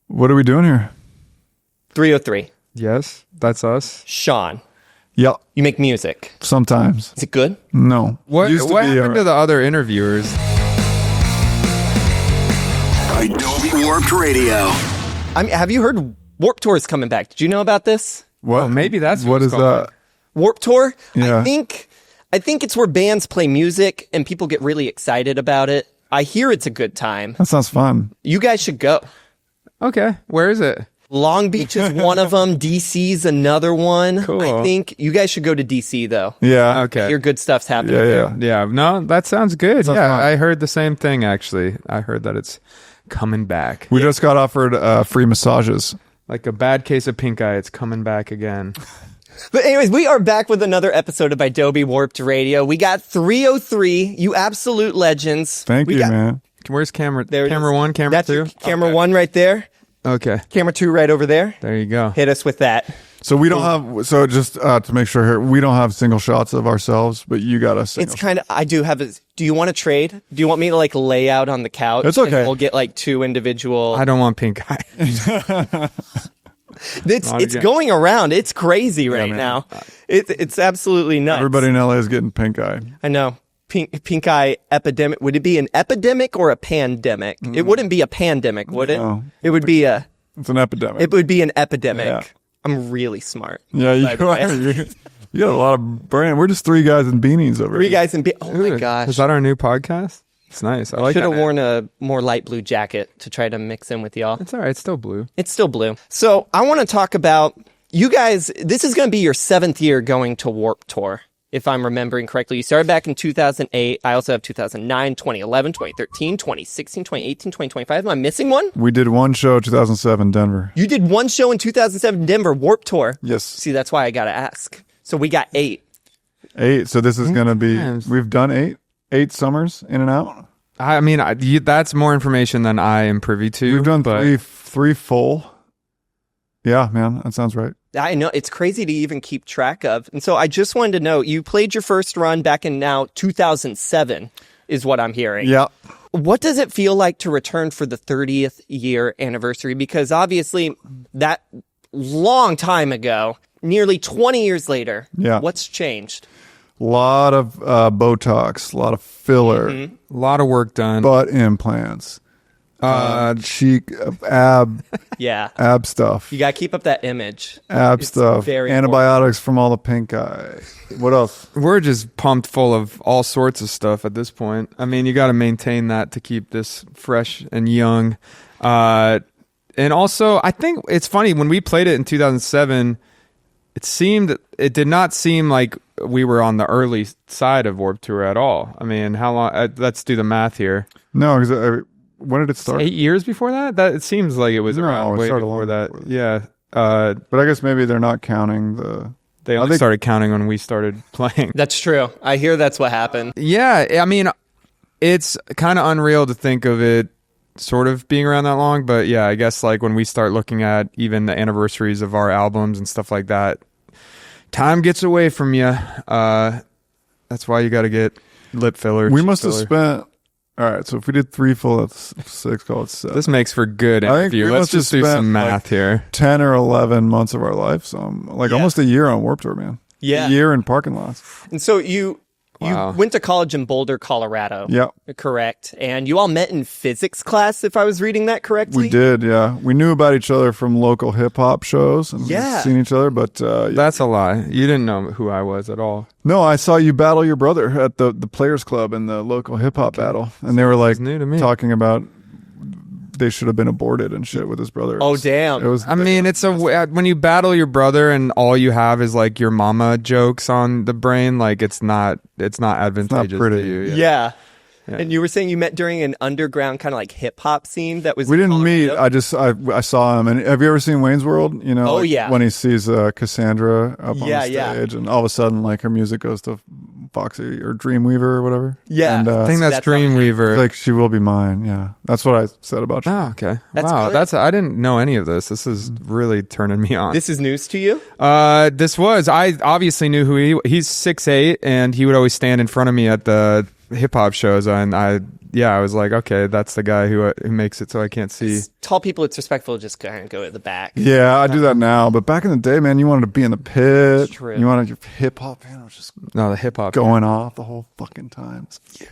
What are we doing here? 303. Yes, that's us. Sean, Yep. you make music. Sometimes. Is it good? No. What Used to be, happened to the other interviewers? Idobi Warped Radio. Have you heard Warped Tour is coming back? Did you know about this? What? Oh, maybe that's what is that? Warped Tour? Yeah. I think it's where bands play music and people get really excited about it. I hear it's a good time. That sounds fun. You guys should go. Okay, where is it? Long Beach is one of them. DC's another one. Cool. I think you guys should go to DC though. Yeah. Okay. I hear good stuff's happening. Yeah. Yeah, no, that sounds good. Sounds yeah, fun. I heard the same thing actually. I heard that it's coming back. We just got offered free massages. Like a bad case of pink eye, it's coming back again. But anyways, we are back with another episode of Idobi Warped Radio. We got 303, you absolute legends. Thank you, man. Where's camera? There it Camera is. one, camera That's two? camera one right there. Okay, Camera two right over there. there you go. Hit us with that. So we don't have. So just to make sure here, we don't have single shots of ourselves, but you got us. It's kind of, I do have a, do you want to trade? Do you want me to like lay out on the couch? It's okay. And we'll get like two individual. I don't want pink eye. It's again. going around. It's crazy right man. now. It's absolutely nuts. Everybody in LA is getting pink eye. I know. Pink eye epidemic. Would it be an epidemic or a pandemic? It wouldn't be a pandemic, would it? No. It would be a. It's an epidemic. It would be an epidemic. Yeah. I'm really smart. Yeah, you By the way. are. You got a lot of brain. We're just three guys in beanies over Three here. guys in. Oh my gosh. Is that our new podcast? It's nice. I like Should that. have worn a more light blue jacket to try to mix in with y'all. It's all right. It's still blue. It's still blue. So I want to talk about you guys. This is going to be your 7th year going to Warped Tour, if I'm remembering correctly. You started back in 2008. I also have 2009, 2011, 2013, 2016, 2018, 2025. Am I missing one? We did one show, 2007, Denver. You did one show in 2007 Denver, Warped Tour. Yes. See, that's why I got to ask. So we got 8. 8. So this is going to be. Yeah. We've done 8. 8 summers in and out. I mean, that's more information than I am privy to. We've done but three full. Yeah, man, that sounds right. I know, it's crazy to even keep track of. And so I just wanted to know, you played your first run back in now 2007 is what I'm hearing. Yeah. What does it feel like to return for the 30th year anniversary? Because obviously that long time ago, nearly 20 years later, Yeah. what's changed? A lot of Botox, a lot of filler, a lot of work done. butt implants, cheek, ab Yeah. stuff, You got to keep up that image. ab It's stuff, very antibiotics from all the pink eye. What else? We're just pumped full of all sorts of stuff at this point. I mean, you got to maintain that to keep this fresh and young. And also, I think it's funny when we played it in 2007. It did not seem like we were on the early side of Warped Tour at all. I mean, how long? Let's do the math here. No, because when did it start? 8 years before that? That it seems like it was No, around it way started before long that. before that. Yeah. But I guess maybe they're not counting the. They I only think- started counting when we started playing. That's true. I hear that's what happened. Yeah, I mean, it's kind of unreal to think of it sort of being around that long, but yeah, I guess like when we start looking at even the anniversaries of our albums and stuff like that, time gets away from you. That's why you got to get lip filler. We cheek must have filler. spent. All right, so if we did 3 full, that's 6. Call it 7. This makes for good I think interview. we Let's must have just do spent, some math here. 10 or 11 months of our life, so like Yeah. almost a year on Warped Tour, man. Yeah. A year in parking lots. And so you Wow. went to college in Boulder, Colorado. Yeah. Correct. And you all met in physics class, if I was reading that correctly. We did, yeah. We knew about each other from local hip hop shows and Yeah. seen each other, but That's a lie. You didn't know who I was at all. no, I saw you battle your brother at the Players Club in the local hip hop battle, and they were like new to me. talking about they should have been aborted and shit with his brother. Oh, damn. It was. I mean, it's when you battle your brother and all you have is like your mama jokes on the brain, like it's not advantageous pretty. to you. Yeah. Yeah. And you were saying you met during an underground kind of like hip hop scene that was. We didn't meet. Colorado? I saw him. And have you ever seen Wayne's World? You know, Oh, like, yeah. when he sees Cassandra up on Yeah, the yeah. stage, and all of a sudden, like her music goes to Foxy or Dreamweaver or whatever. Yeah. and, I think that's That's how- Dreamweaver. like she will be mine. Yeah, that's what I said about you. Oh, okay. That's wow, good. I didn't know any of this. This is really turning me on. This is news to you? I obviously knew who he's 6'8", and he would always stand in front of me at the hip hop shows, and yeah, I was like, okay, that's the guy who makes it so I can't see. Tall people, it's respectful to just kind of go at the back. Yeah, I do that now. But back in the day, man, you wanted to be in the pit. That's true. You wanted your hip hop, man. It was just No, the hip hop going off the whole fucking time. Yeah.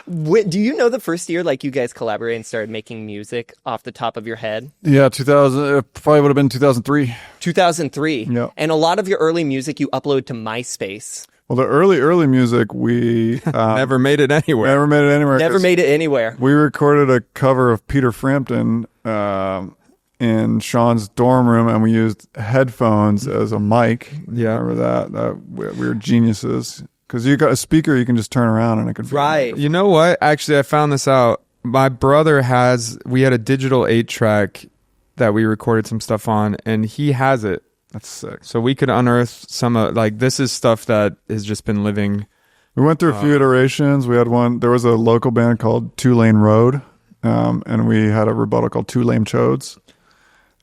Do you know the first year like you guys collaborated and started making music off the top of your head? Yeah, 2000. It probably would have been 2003. 2003. Yeah. And a lot of your early music you upload to Myspace. Well, the early music, we never made it anywhere. never made it anywhere. Never 'cause made it anywhere. We recorded a cover of Peter Frampton in Sean's dorm room, and we used headphones as a mic. Yeah. Remember that? We were geniuses. Because you got a speaker you can just turn around and it can... Right. You know what? Actually, I found this out. My brother we had a digital 8-track that we recorded some stuff on, and he has it. That's sick. So we could unearth some this is stuff that has just been living. We went through a few iterations. We had one... There was a local band called Two Lane Road, and we had a rebuttal called Two Lame Chodes.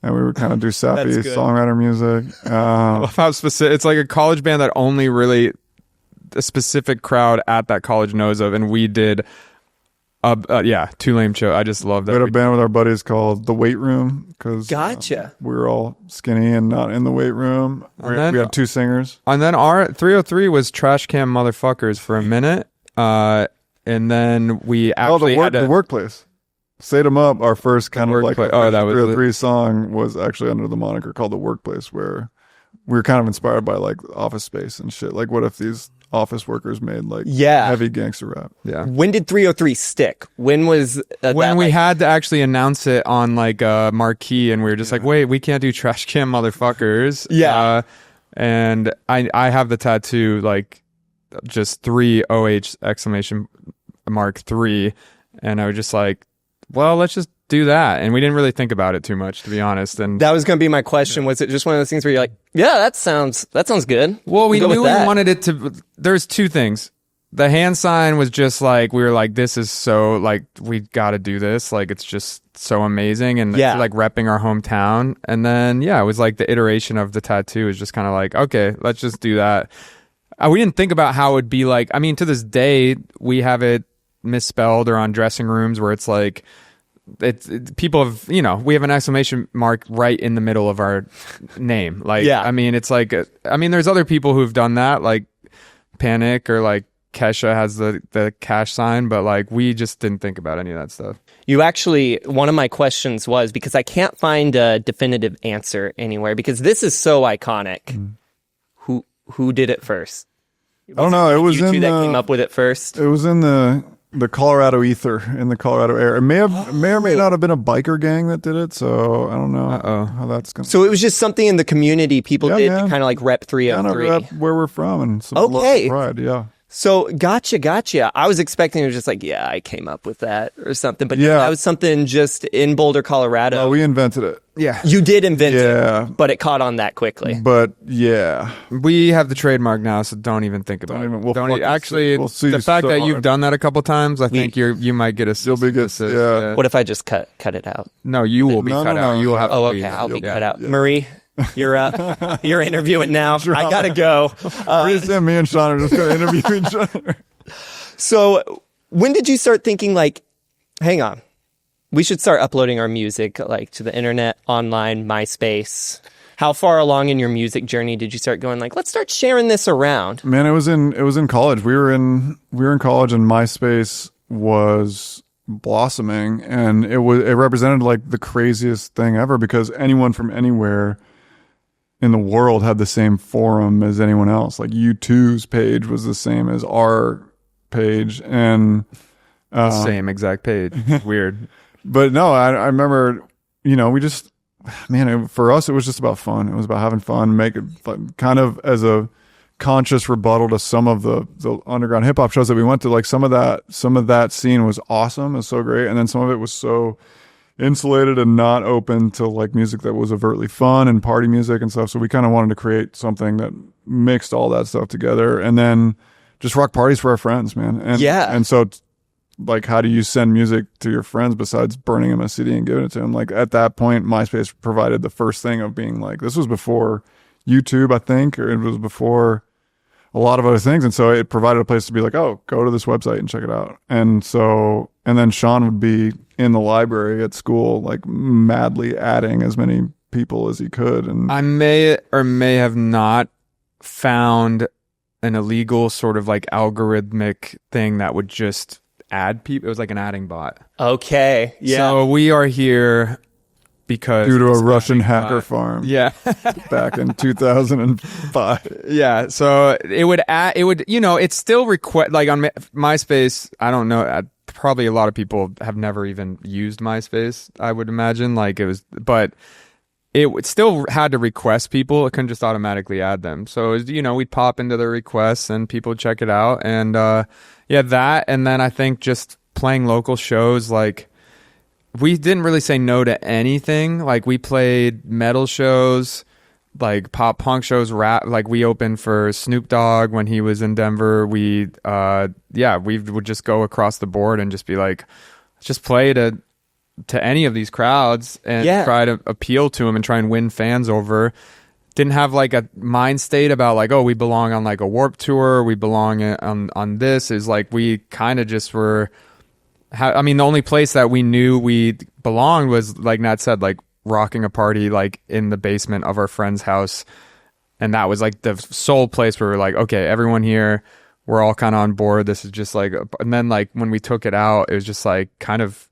And we would kind of do sappy That's good. songwriter music. I love how specific. It's like a college band that only really a specific crowd at that college knows of, and we did Two Lame Show. I just love that. We had a band with our buddies called The Weight Room because Gotcha. we were all skinny and not in the weight room. We had two singers. And then our 303 was Trash Can Motherfuckers for a minute, and then we actually the workplace. Say 'em Up, our first kind of like that was 303 song was actually under the moniker called The Workplace, where we were kind of inspired by like Office Space and shit. Like, what if these office workers made like heavy gangster rap? Yeah. When did 303 stick? When was when we had to actually announce it on like a marquee, and we were just like, wait, we can't do Trash Can Motherfuckers. Yeah. And I have the tattoo, like just 3 OH exclamation mark 3, and I was just like, well, let's just do that. And we didn't really think about it too much, to be honest. And that was going to be my question. Was it just one of those things where you're like, yeah, that sounds good? Well, we We'll go knew with we that. wanted it to. There's two things. The hand sign was just like, we were like, this is so like, we got to do this. Like, it's just so amazing. And Yeah. like repping our hometown. And then, it was like the iteration of the tattoo is just kind of like, okay, let's just do that. We didn't think about how it would be like. I mean, to this day, we have it misspelled or on dressing rooms where it's like, people have, we have an exclamation mark right in the middle of our name. Like, Yeah. I mean, it's like, there's other people who've done that, like Panic or like Kesha has the cash sign, but like we just didn't think about any of that stuff. You actually, one of my questions was, because I can't find a definitive answer anywhere, because this is so iconic. Who did it first? I don't know. It was You two in that came up with it first? It was in the Colorado ether, in the Colorado air. It may or may not have been a biker gang that did it. So I don't know how that's going. So it was just something in the community people did to kind of like rep kind of 303. where we're from and some Okay. local pride. Yeah. So gotcha. I was expecting it was just like, yeah, I came up with that or something. But Yeah. that was something just in Boulder, Colorado. Oh, we invented it. Yeah. You did invent Yeah. it, but it caught on that quickly. But yeah, We have the trademark now, so don't even think about Don't it. even- we'll Don't fucking actually, see- we'll see the you fact so that you've hard. done that a couple times, I think you might get a. You'll be good. Yeah. What if I just cut it out? No, you will be No, cut no, out. no. You will have. Oh, to okay. be. I'll be Yeah. cut out. Marie, you're up. You're interviewing now. I gotta go. Me and Sean are just going to interview each other. So when did you start thinking like, hang on, we should start uploading our music like to the internet, online, MySpace? How far along in your music journey did you start going like, let's start sharing this around? Man, it was in college. We were in college, and MySpace was blossoming, and it represented like the craziest thing ever, because anyone from anywhere in the world had the same forum as anyone else. Like U2's page was the same as our page, and Same exact page. Weird. but no, I remember, we just, for us, it was just about fun. It was about having fun, make it fun, kind of as a conscious rebuttal to some of the underground hip hop shows that we went to. Like some of that scene was awesome. It was so great. And then some of it was so insulated and not open to like music that was overtly fun and party music and stuff. So we kind of wanted to create something that mixed all that stuff together, and then just rock parties for our friends, man. And, Yeah. And so like, how do you send music to your friends besides burning them a CD and giving it to them? Like at that point, MySpace provided the first thing of being like, this was before YouTube, I think, or it was before a lot of other things. And so it provided a place to be like, oh, go to this website and check it out. And then Sean would be in the library at school, like madly adding as many people as he could. And I may or may have not found an illegal sort of like algorithmic thing that would just add people. It was like an adding bot. Okay. Yeah. So we are here because due to a Russian hacker farm. Yeah. Back in 2005. Yeah. So it would it's still like on MySpace. I don't know. Probably a lot of people have never even used MySpace, I would imagine. But it would still had to request people. It couldn't just automatically add them. So, we'd pop into the requests and people would check it out. And, that. And then I think just playing local shows, like, we didn't really say no to anything. Like, we played metal shows, like pop punk shows, rap. Like, we opened for Snoop Dogg when he was in Denver. We would just go across the board and just be like, just play to any of these crowds and try to appeal to them and try and win fans over. Didn't have like a mind state about like, oh, we belong on like a Warped Tour, we belong on this. Is like we kind of just were. The only place that we knew we belonged was, like Nat said, like rocking a party like in the basement of our friend's house, and that was like the sole place where we're like, okay, everyone here, we're all kind of on board. This is just like, and then like when we took it out, it was just like kind of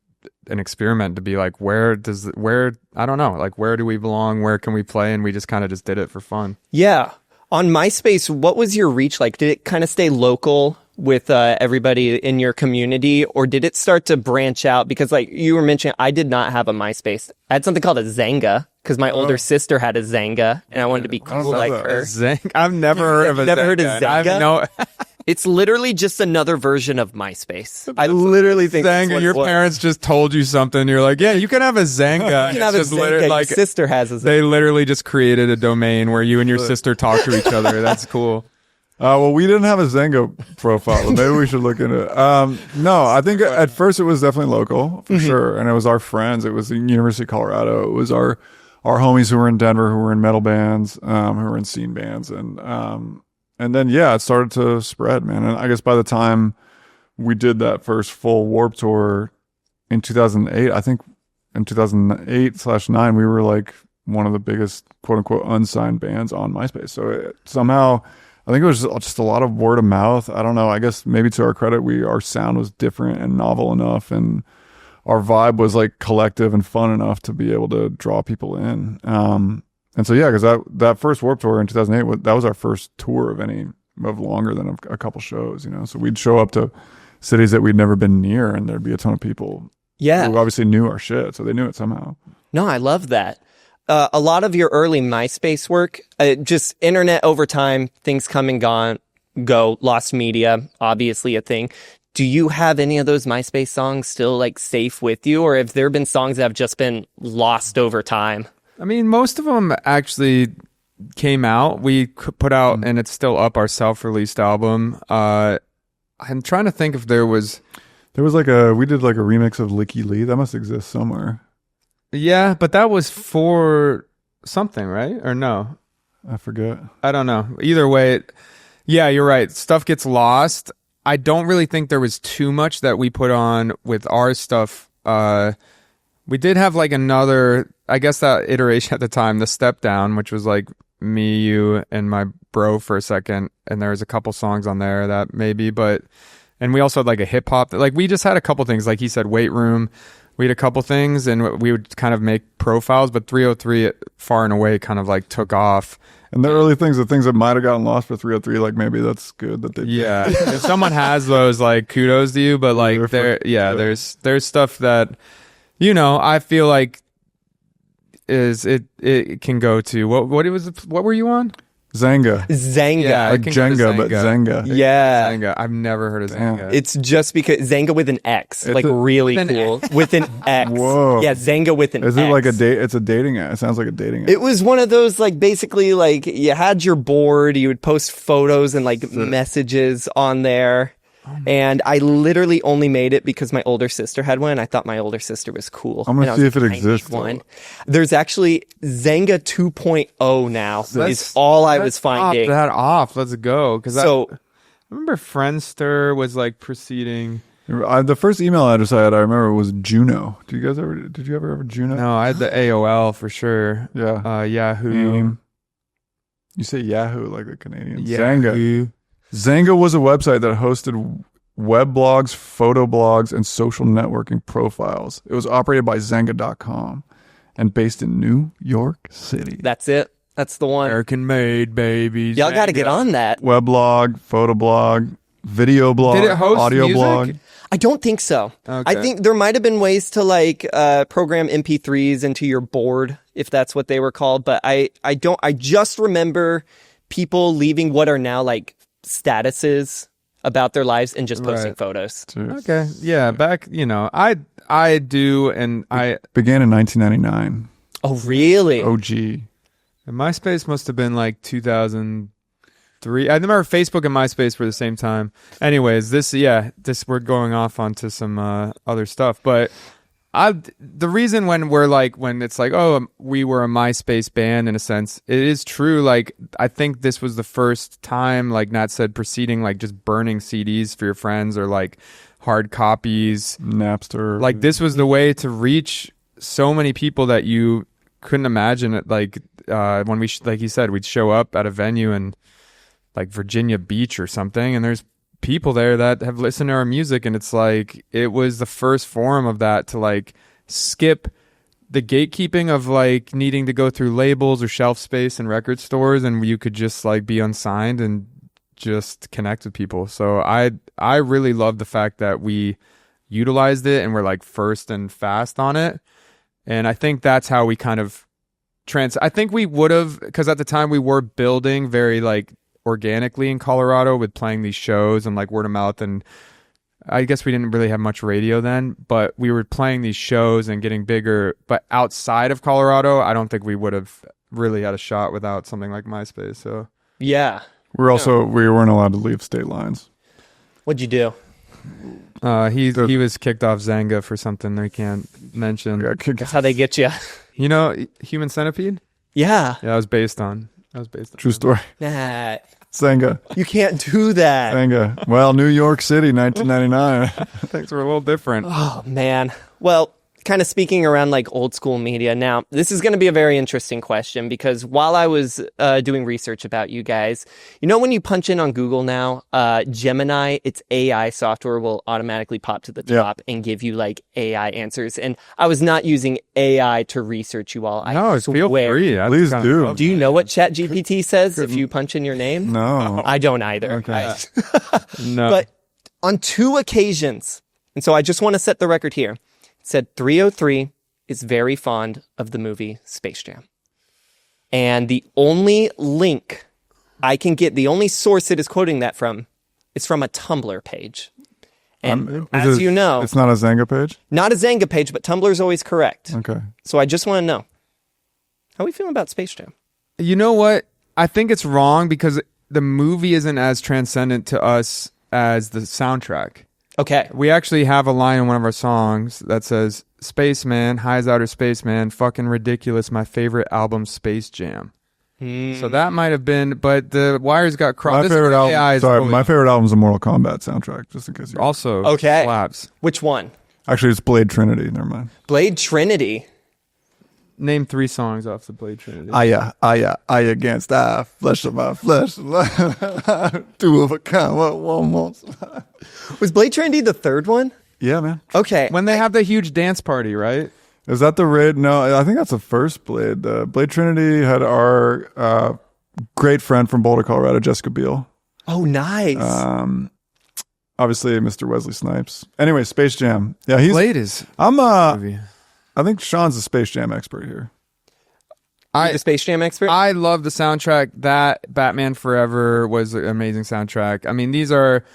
an experiment to be like, where I don't know, like where do we belong, where can we play, and we just kind of just did it for fun. Yeah. On MySpace, what was your reach like? Did it kind of stay local with everybody in your community, or did it start to branch out? Because like you were mentioning, I did not have a MySpace. I had something called a Zanga because my older sister had a Zanga and I wanted to be cool like her. I've never heard of a Never Zanga. heard of Zanga? No. It's literally just another version of MySpace. I literally think Zanga, your parents just told you something. You're like, yeah, you can have a Zanga. You can have a Zanga. Your sister has a Zanga. They literally just created a domain where you and your sister talk to each other. That's cool. Well, we didn't have a Zanga profile, but maybe we should look into it. No, I think at first it was definitely local for sure, and it was our friends. It was the University of Colorado. It was our homies who were in Denver, who were in metal bands, who were in scene bands, and then it started to spread, man. And I guess by the time we did that first full Warped Tour in 2008, I think in 2008/9, we were like one of the biggest quote unquote unsigned bands on MySpace. So somehow, I think it was just a lot of word of mouth. I don't know. I guess maybe to our credit, our sound was different and novel enough, and our vibe was like collective and fun enough to be able to draw people in. And so, because that first Warped Tour in 2008, that was our first tour of longer than a couple shows, So we'd show up to cities that we'd never been near, and there'd be a ton of people who obviously knew our shit, so they knew it somehow. No, I love that. A lot of your early MySpace work, just internet over time, things come and go, lost media, obviously a thing. Do you have any of those MySpace songs still like safe with you, or have there been songs that have just been lost over time? I mean, most of them actually came out. We put out, and it's still up, our self-released album. I'm trying to think if there was like we did like a remix of Licky Lee. That must exist somewhere. Yeah, but that was for something, right? Or no? I forget. I don't know. Either way, you're right. Stuff gets lost. I don't really think there was too much that we put on with our stuff. We did have like another, I guess that iteration at the time, the Step Down, which was like me, you, and my bro for a second. And there was a couple songs on there that maybe, and we also had like a hip hop, like we just had a couple things. Like he said, Weight Room. We had a couple things, and we would kind of make profiles, but 303 far and away kind of like took off. And the early things, the things that might have gotten lost for 303, like maybe that's good that they did. Yeah. If someone has those, like kudos to you, but like there's stuff that, I feel like it can go to what were you on? Zanga. Zanga. Like Jenga, but Zanga. Yeah. Zanga. I've never heard of Zanga. It's just because Zanga with an X, like really cool. With an X. Whoa. Yeah, Zanga with an X. Is it like a date? It's a dating app. It sounds like a dating app. It was one of those, like, basically, like, you had your board, you would post photos and, like, messages on there. And I literally only made it because my older sister had one. And I thought my older sister was cool. I'm gonna And I see was if it like, I need exists, one. There's actually Zynga 2.0 now. Is all I was finding. That off. Let's go. Because So I remember Friendster was like preceding. The first email address I remember was Juno. Did you ever have a Juno? No, I had the AOL for sure. Yeah. Yahoo. AIM. You say Yahoo like the Canadians. Yahoo. Zanga was a website that hosted web blogs, photo blogs, and social networking profiles. It was operated by Zanga.com and based in New York City. that's it. That's the one. American made babies. Y'all got to get on that. Weblog, photo blog, video blog, Did it host audio music? blog. I don't think so. Okay. I think there might have been ways to like program MP3s into your board if that's what they were called, but I just remember people leaving what are now like statuses about their lives and just posting Right. photos. Okay. Yeah. Back, I do. And Began in 1999. Oh, really? OG. MySpace must have been like 2003. I remember Facebook and MySpace were the same time. Anyways, we're going off onto some other stuff, but the reason when it's like, oh, we were a MySpace band in a sense, it is true. Like, I think this was the first time, like Nat said, preceding like just burning CDs for your friends or like hard copies. Napster. Like, this was the way to reach so many people that you couldn't imagine it. Like, when like he said, we'd show up at a venue in like Virginia Beach or something, and there's people there that have listened to our music, and it's like it was the first forum of that to like skip the gatekeeping of like needing to go through labels or shelf space in record stores, and you could just like be unsigned and just connect with people. So I really love the fact that we utilized it and we're like first and fast on it. And I think that's how we kind of I think we would have, because at the time we were building very like organically in Colorado with playing these shows and like word of mouth, and I guess we didn't really have much radio then, but we were playing these shows and getting bigger. But outside of Colorado, I don't think we would have really had a shot without something like MySpace. So Yeah. we weren't allowed to leave state lines. What'd you do? he was kicked off Zanga for something they can't mention. That's how they get you. You know, Human Centipede? Yeah. Yeah, that was based on. True story. Nah, Zanga. you can't do that. Zanga. Well, New York City, 1999. Things were a little different. Oh, man. Well, kind of speaking around like old school media. Now, this is going to be a very interesting question because while I was doing research about you guys, you know, when you punch in on Google now, Gemini, its AI software will automatically pop to the top and give you like AI answers. And I was not using AI to research you all. No, feel free. Please do. Do you know what ChatGPT says if you punch in your name? No. I don't either. Okay. No. But on 2 occasions, and so I just want to set the record here, it said 303 is very fond of the movie Space Jam. And the only link I can get, the only source it is quoting that from, is from a Tumblr page. And as you know, it's not a Zanga page? not a Zanga page, but Tumblr is always correct. Okay. So I just want to know, how are we feeling about Space Jam? You know what? I think it's wrong because the movie isn't as transcendent to us as the soundtrack. Okay. We actually have a line in one of our songs that says, "Spaceman, high as outer spaceman, fucking ridiculous, my favorite album, Space Jam." So that might have been, but the wires got crossed. My favorite album's a Mortal Kombat soundtrack, just in case you also Okay. slaps. Which one? Actually, it's Blade Trinity. Never mind. Blade Trinity. Name 3 songs off the Blade Trinity. I against I, flesh of my flesh, 2 of a kind, what one wants. Was Blade Trinity the third one? Yeah, man. Okay. When they have the huge dance party, right? Is that the raid? No, I think that's the first Blade. Blade Trinity had our great friend from Boulder, Colorado, Jessica Biel. Oh, nice. Obviously, Mr. Wesley Snipes. Anyway, Space Jam. Yeah, Blade is. I think Sean's the Space Jam expert here. The Space Jam expert? I love the soundtrack. That Batman Forever was an amazing soundtrack. I mean, these are,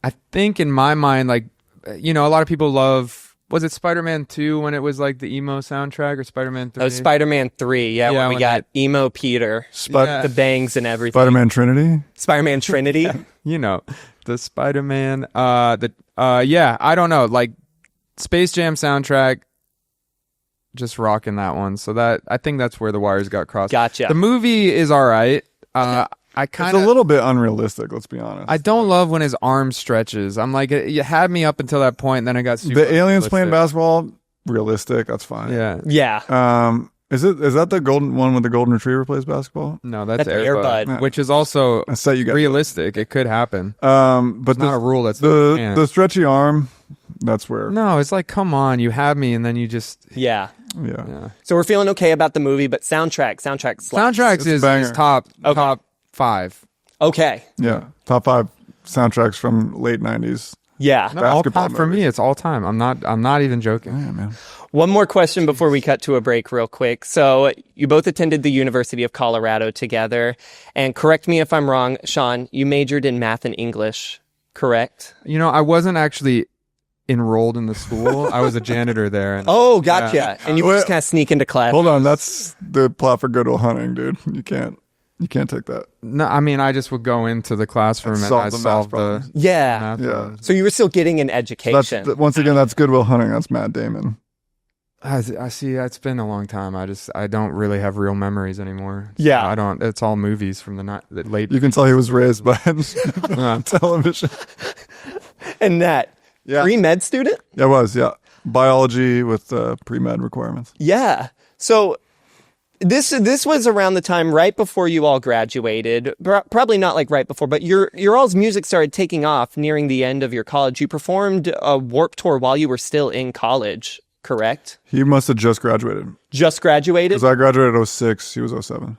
I think in my mind, like, you know, a lot of people love, was it Spider-Man 2 when it was like the emo soundtrack, or Spider-Man 3? Oh, Spider-Man 3. Yeah, when we got emo Peter, Yeah. the bangs and everything. Spider-Man Trinity. Spider-Man Trinity. You know, the Spider-Man. Yeah, I don't know. Like Space Jam soundtrack, just rocking that one. So that I think that's where the wires got crossed. Gotcha. The movie is all right. I kind It's of a little bit unrealistic. Let's be honest. I don't love when his arm stretches. I'm like, you had me up until that point, and then I got super the aliens realistic. playing basketball, realistic. That's fine. Yeah. Yeah. Is that the golden one with the golden retriever plays basketball? No, that's Air Airbud, Bud. which is also I say you got realistic. It could happen. but Not a rule that's the stretchy arm. That's where. No, it's like, come on, you have me, and then you just Yeah. Yeah. So we're feeling okay about the movie, but soundtrack slaps. soundtracks It's a is banger. top 5. Okay. Yeah. Top 5 soundtracks from late 90s. Yeah. No, all Basketball time for me. movies. It's all time. I'm not even joking. Yeah, man. One more question before we cut to a break real quick. So you both attended the University of Colorado together. And correct me if I'm wrong, Sean, you majored in math and English, correct? You know, I wasn't actually enrolled in the school. I was a janitor there. And Oh, gotcha. Yeah. And you would just kind of sneak into class. Hold on. That's the plot for Good Will Hunting, dude. You can't take that. No, I mean, I just would go into the classroom and Solve I the math solve the problems. Yeah. math Yeah. problems. So you were still getting an That's education. once again, that's Good Will Hunting. That's Matt Damon. I see. It's been a long time. I don't really have real memories anymore. Yeah. I don't. It's all movies from the late. You can tell he was raised by television. And that Yeah. pre-med student? Yeah, it was. Yeah. Biology with pre-med requirements. Yeah. So this was around the time right before you all graduated. Probably not like right before, but your all's music started taking off nearing the end of your college. You performed a Warped Tour while you were still in college, correct? He must have just graduated. Just graduated? Because I graduated in 06. He was 07. Was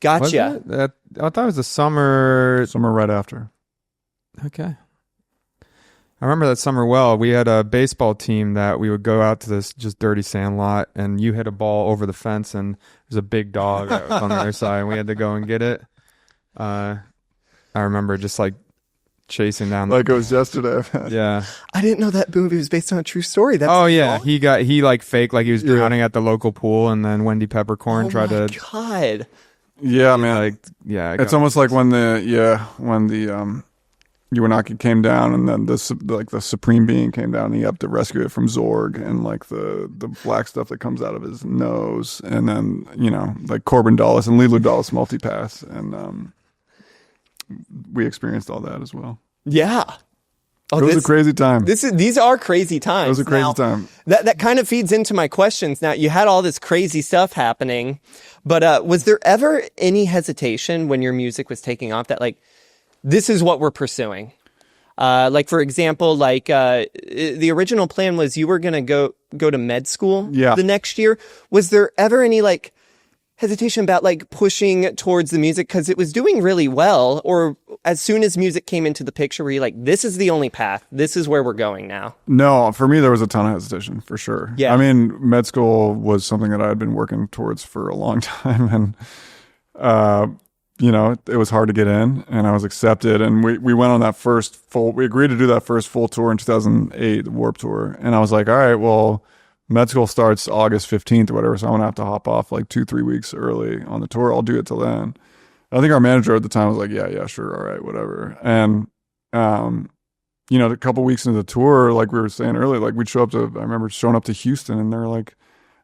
Gotcha. it? I thought it was the summer. Summer right after. Okay. I remember that summer well. We had a baseball team that we would go out to this just dirty sand lot, and you hit a ball over the fence, and there's a big dog that was on the other side, and we had to go and get it. I remember just like chasing down. Like it was yesterday. Yeah. I didn't know that movie was based on a true story. That's Oh yeah. He like faked like he was drowning at the local pool, and then Wendy Peppercorn tried to God. Yeah, man. like It's almost like when the Uwanaki came down, and then the Supreme Being came down, and he had to rescue it from Zorg, and like the black stuff that comes out of his nose, and then like Corbin Dallas and Lilo Dallas multipass, and we experienced all that as well. Yeah. Oh, It was a crazy time. These are crazy times. It was a crazy Now, time. That kind of feeds into my questions. Now, you had all this crazy stuff happening, but was there ever any hesitation when your music was taking off that, like, this is what we're pursuing? Like, for example, like the original plan was you were going to go to med school the next year. Was there ever any, like, hesitation about, like, pushing towards the music because it was doing really well? Or as soon as music came into the picture, were you like, this is the only path? This is where we're going now? No, for me, there was a ton of hesitation, for sure. Yeah. I mean, med school was something that I had been working towards for a long time. And, it was hard to get in, and I was accepted. And we went on that we agreed to do that first full tour in 2008, the Warped Tour. And I was like, all right, well, med school starts August 15th or whatever, so I'm going to have to hop off like 2-3 weeks early on the tour. I'll do it till then. I think our manager at the time was like, yeah, sure, all right, whatever. And, a couple weeks into the tour, like we were saying earlier, like I remember showing up to Houston, and there were like,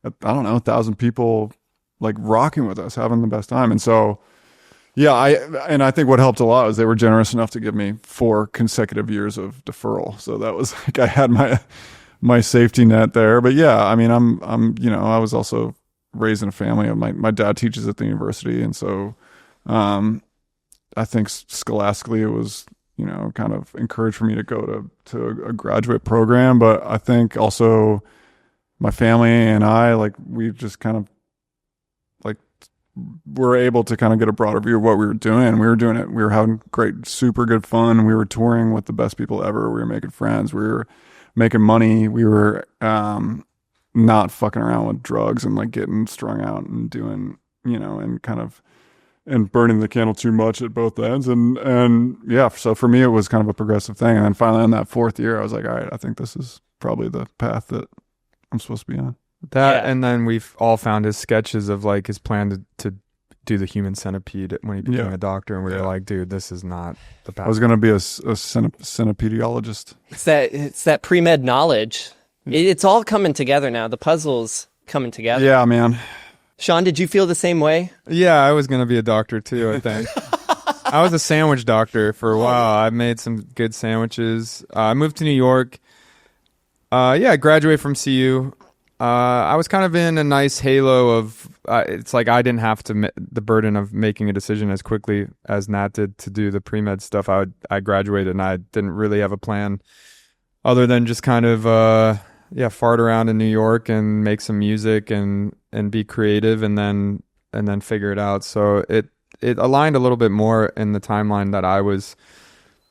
I don't know, 1,000 people like rocking with us, having the best time. And so, yeah, I think what helped a lot was they were generous enough to give me 4 consecutive years of deferral. So that was like, I had my safety net there. But yeah, I mean, I was also raised in a family. My dad teaches at the university, and so I think scholastically it was kind of encouraged for me to go to a graduate program. But I think also my family and I, like, we just kind of like were able to kind of get a broader view of what we were doing. We were doing it. We were having great, super good fun. We were touring with the best people ever. We were making friends. We were making money. We were not fucking around with drugs and like getting strung out and doing, and kind of and burning the candle too much at both ends. And yeah, so for me, it was kind of a progressive thing. And then finally on that 4th year, I was like, all right, I think this is probably the path that I'm supposed to be on. And then we've all found his sketches of like his plan to do the human centipede when he became a doctor, and we were like, dude, this is not the path. I was going to be a centipediologist. It's that pre-med knowledge. It's all coming together now. The puzzle's coming together. Yeah, man. Sean, did you feel the same way? Yeah, I was going to be a doctor too, I think. I was a sandwich doctor for a while. I made some good sandwiches. I moved to New York. I graduated from CU. I was kind of in a nice halo of, it's like I didn't have to the burden of making a decision as quickly as Nat did to do the pre-med stuff. I graduated and I didn't really have a plan other than just kind of, fart around in New York and make some music and be creative and then figure it out. So it aligned a little bit more in the timeline that I was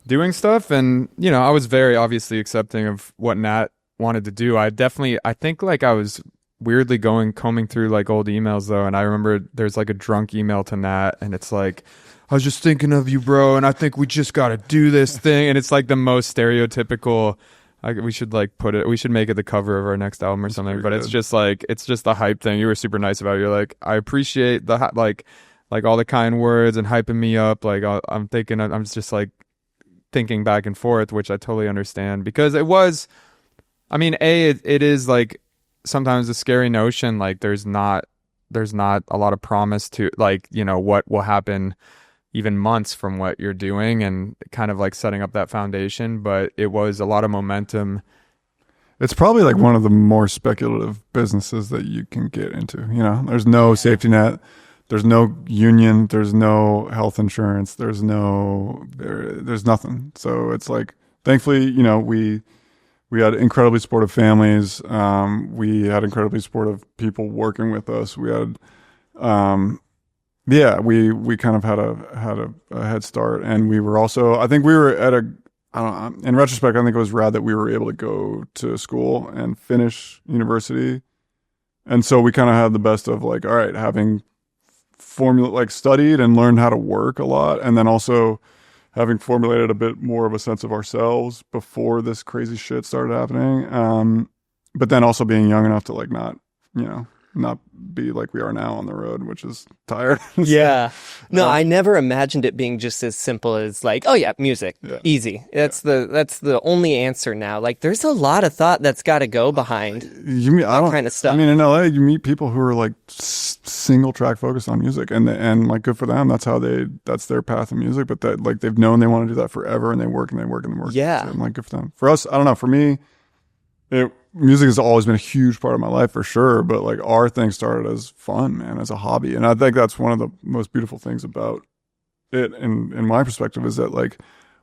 doing stuff. And, I was very obviously accepting of what Nat wanted to do. I think like I was weirdly combing through like old emails though, and I remember there's like a drunk email to Nat, and it's like, I was just thinking of you, bro, and I think we just got to do this thing, and it's like the most stereotypical. We should we should make it the cover of our next album or something. But it's just the hype thing. You were super nice about it. You're like, I appreciate the like all the kind words and hyping me up. Like I'm just like thinking back and forth, which I totally understand, because it was. I mean, it is like sometimes a scary notion. Like there's not a lot of promise to like, what will happen even months from what you're doing and kind of like setting up that foundation. But it was a lot of momentum. It's probably like one of the more speculative businesses that you can get into. There's no safety net. There's no union. There's no health insurance. There's nothing. So it's like, thankfully, we had incredibly supportive families. We had incredibly supportive people working with us. We had, we kind of had a head start, and we were also, I think we were at in retrospect, I think it was rad that we were able to go to school and finish university. And so we kind of had the best of like, all right, having studied and learned how to work a lot. And then also having formulated a bit more of a sense of ourselves before this crazy shit started happening. But then also being young enough to like not be like we are now on the road, which is tired. Yeah. No, I never imagined it being just as simple as like, oh yeah, music, easy. That's the only answer now. Like there's a lot of thought that's got to go behind that kind of stuff. I mean, in LA, you meet people who are like single track focused on music, and like good for them. That's their path in music. But that like they've known they want to do that forever, and they work and they work and they work. Yeah. So I'm like, good for them. For us, I don't know. For me, music has always been a huge part of my life for sure, but like our thing started as fun, man, as a hobby. And I think that's one of the most beautiful things about it in my perspective is that like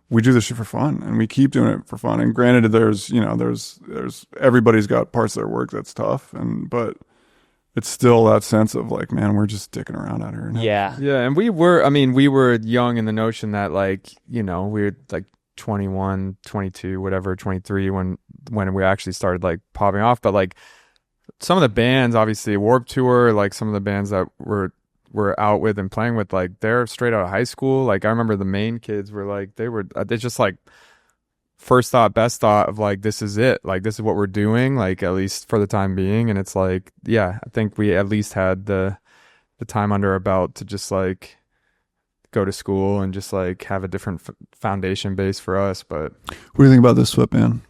we do this shit for fun and we keep doing it for fun. And granted, there's everybody's got parts of their work that's tough, but it's still that sense of like, man, we're just dicking around out here. Yeah. Yeah. And we were young in the notion that like, we're like 21, 22, whatever, 23 when we actually started like popping off. But like some of the bands, obviously Warped Tour, like some of the bands that we're out with and playing with, like they're straight out of high school. Like I remember the main kids were like, they just like first thought, best thought of like, this is it. Like this is what we're doing, like at least for the time being. And it's like, yeah, I think we at least had the time under our belt to just like go to school and just like have a different foundation base for us. But what do you think about this sweatband?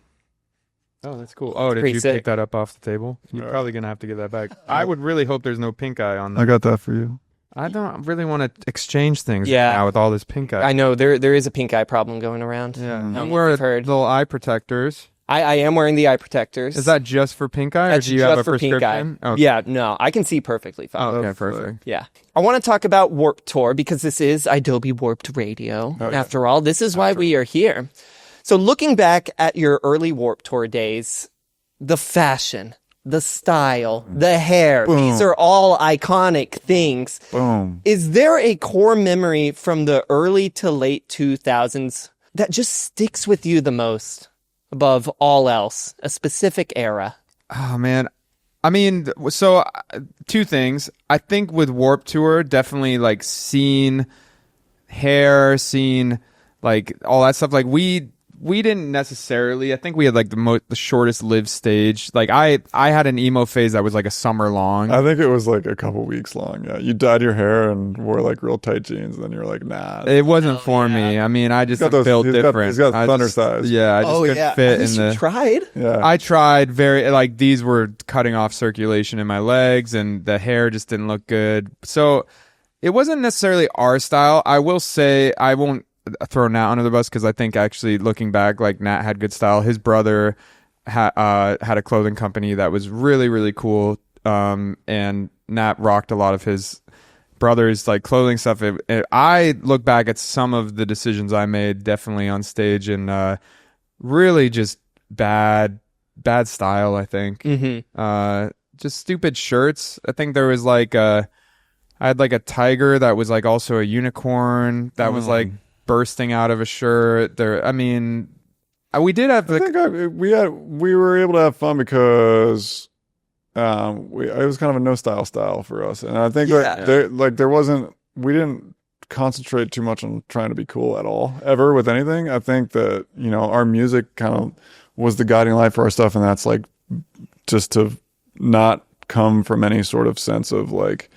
Oh, that's cool. Oh, did you pick that up off the table? You're probably gonna have to give that back. I would really hope there's no pink eye on that. I got that for you. I don't really want to exchange things now with all this pink eye. I know there is a pink eye problem going around. Yeah, I'm wearing little eye protectors. I am wearing the eye protectors. Is that just for pink eye, or do you have a prescription? Okay. Yeah, no, I can see perfectly fine. Oh, okay, perfect. Yeah. I want to talk about Warped Tour because this is idobi Warped Radio. After all, this is why we are here. So looking back at your early Warped Tour days, the fashion, the style, the hair, these are all iconic things. Boom. Is there a core memory from the early to late 2000s that just sticks with you the most? Above all else, a specific era? Oh, man. I mean, so two things. I think with Warped Tour, definitely like seeing hair, seeing like all that stuff. Like we we didn't necessarily. I think we had like the shortest lived stage. Like I had an emo phase that was like a summer long. I think it was like a couple weeks long. Yeah, you dyed your hair and wore like real tight jeans, and then you're like, nah. It wasn't for me. I mean, I just built different. He's got thunder thighs. Yeah, I just couldn't fit in the. Tried. Yeah, I tried very like these were cutting off circulation in my legs, and the hair just didn't look good. So it wasn't necessarily our style. I will say I won't throw Nat under the bus because I think actually looking back, like Nat had good style. His brother had a clothing company that was really, really cool. And Nat rocked a lot of his brother's like clothing stuff. I look back at some of the decisions I made definitely on stage and really just bad style, I think. Just stupid shirts. I think there was like I had like a tiger that was like also a unicorn that was like bursting out of a shirt. There, I mean, we did have. I think we were able to have fun because it was kind of a no style for us, and I think there wasn't. We didn't concentrate too much on trying to be cool at all ever with anything. I think that our music kind of was the guiding light for our stuff, and that's like just to not come from any sort of sense of like,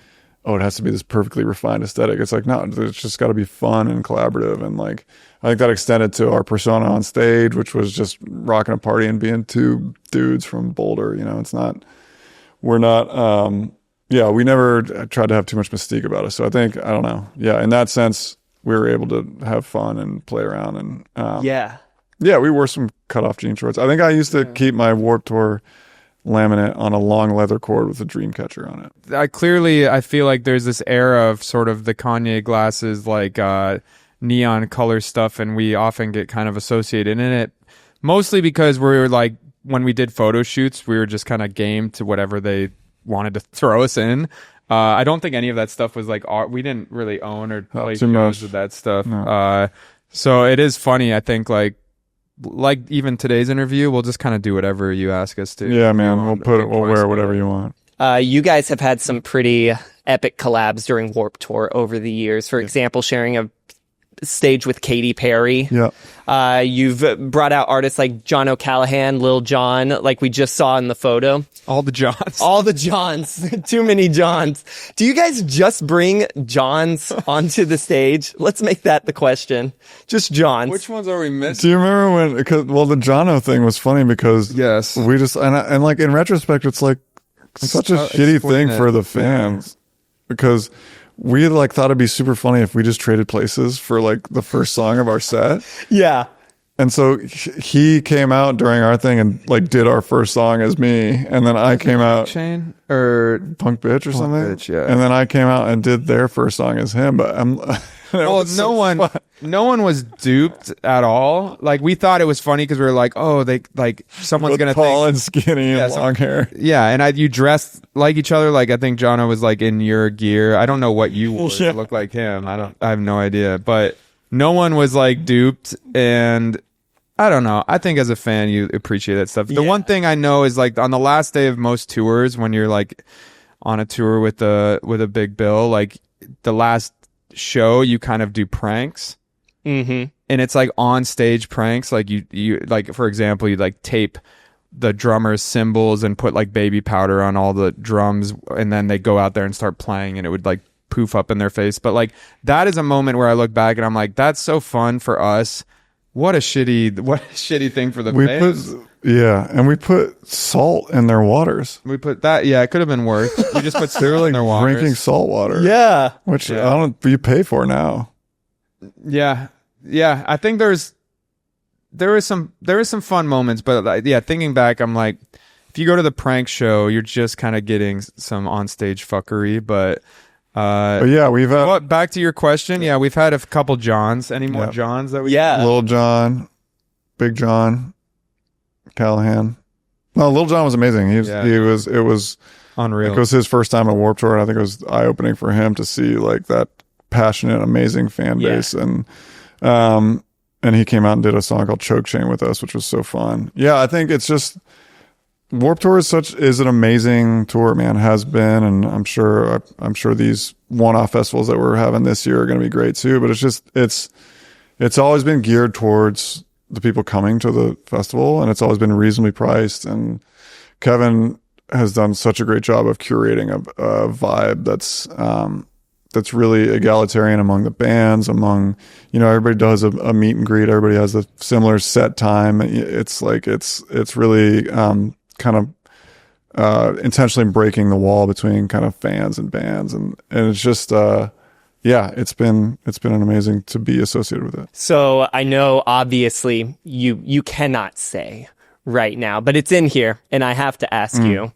oh, it has to be this perfectly refined aesthetic. It's like, no, it's just got to be fun and collaborative. And like, I think that extended to our persona on stage, which was just rocking a party and being two dudes from Boulder. We never tried to have too much mystique about us. So I think, I don't know. Yeah. In that sense, we were able to have fun and play around. And we wore some cutoff jean shorts. I think I used to keep my Warped Tour laminate on a long leather cord with a dream catcher on it. I feel like there's this era of sort of the Kanye glasses, like neon color stuff, and we often get kind of associated in it, mostly because we were like, when we did photo shoots, we were just kind of game to whatever they wanted to throw us in. I don't think any of that stuff was like we didn't really own or play shows with that stuff. No. So it is funny. I think like even today's interview, we'll just kind of do whatever you ask us to. Yeah, man. We'll wear whatever you want. You guys have had some pretty epic collabs during Warped Tour over the years. For example, sharing a stage with Katy Perry. Yeah. You've brought out artists like John O'Callaghan, Lil Jon, like we just saw in the photo. All the Johns. All the Johns. Too many Johns. Do you guys just bring Johns onto the stage? Let's make that the question. Just Johns. Which ones are we missing? Do you remember when? The Jono thing was funny because we just and like in retrospect, it's like such a shitty thing for the fans because we like thought it'd be super funny if we just traded places for like the first song of our set. Yeah. And so he came out during our thing and like did our first song as me, and then I came out Shane or Punk Bitch or something. Bitch, yeah. And then I came out and did their first song as him. But no one was duped at all. Like we thought it was funny because we were like, oh, they like someone's gonna tall and skinny and long hair. Yeah, and you dressed like each other. Like I think Jono was like in your gear. I don't know what you wore to look like him. I have no idea. But no one was like duped, and I don't know. I think as a fan, you appreciate that stuff. The one thing I know is like on the last day of most tours, when you're like on a tour with a big bill, like the last show, you kind of do pranks. Mm-hmm. And it's like on stage pranks. Like you like, for example, you like tape the drummer's cymbals and put like baby powder on all the drums, and then they go out there and start playing, and it would like poof up in their face. But like that is a moment where I look back and I'm like, that's so fun for us. What a shitty thing for the fans. And we put salt in their waters. We put that. Yeah, it could have been worse. We just put they were like in their waters. drinking salt water. Yeah, which you pay for now. Yeah. I think there was some fun moments, but thinking back, I'm like, if you go to the prank show, you're just kind of getting some onstage fuckery, but we've had, back to your question. Yeah, we've had a couple Johns. Any more Johns that we? Yeah, Lil Jon, Big John, Callahan. No, Lil Jon was amazing. It was unreal. It was his first time at Warped Tour, and I think it was eye opening for him to see like that passionate, amazing fan base, and he came out and did a song called Choke Chain with us, which was so fun. Yeah, I think it's just. Warped Tour is an amazing tour, man. Has been, and I'm sure these one-off festivals that we're having this year are going to be great too. But it's always been geared towards the people coming to the festival, and it's always been reasonably priced. And Kevin has done such a great job of curating a vibe that's really egalitarian among the bands, among, everybody does a meet and greet. Everybody has a similar set time. It's like, it's really, kind of, intentionally breaking the wall between kind of fans and bands. And it's just, it's been amazing to be associated with it. So I know obviously you cannot say right now, but it's in here, and I have to ask you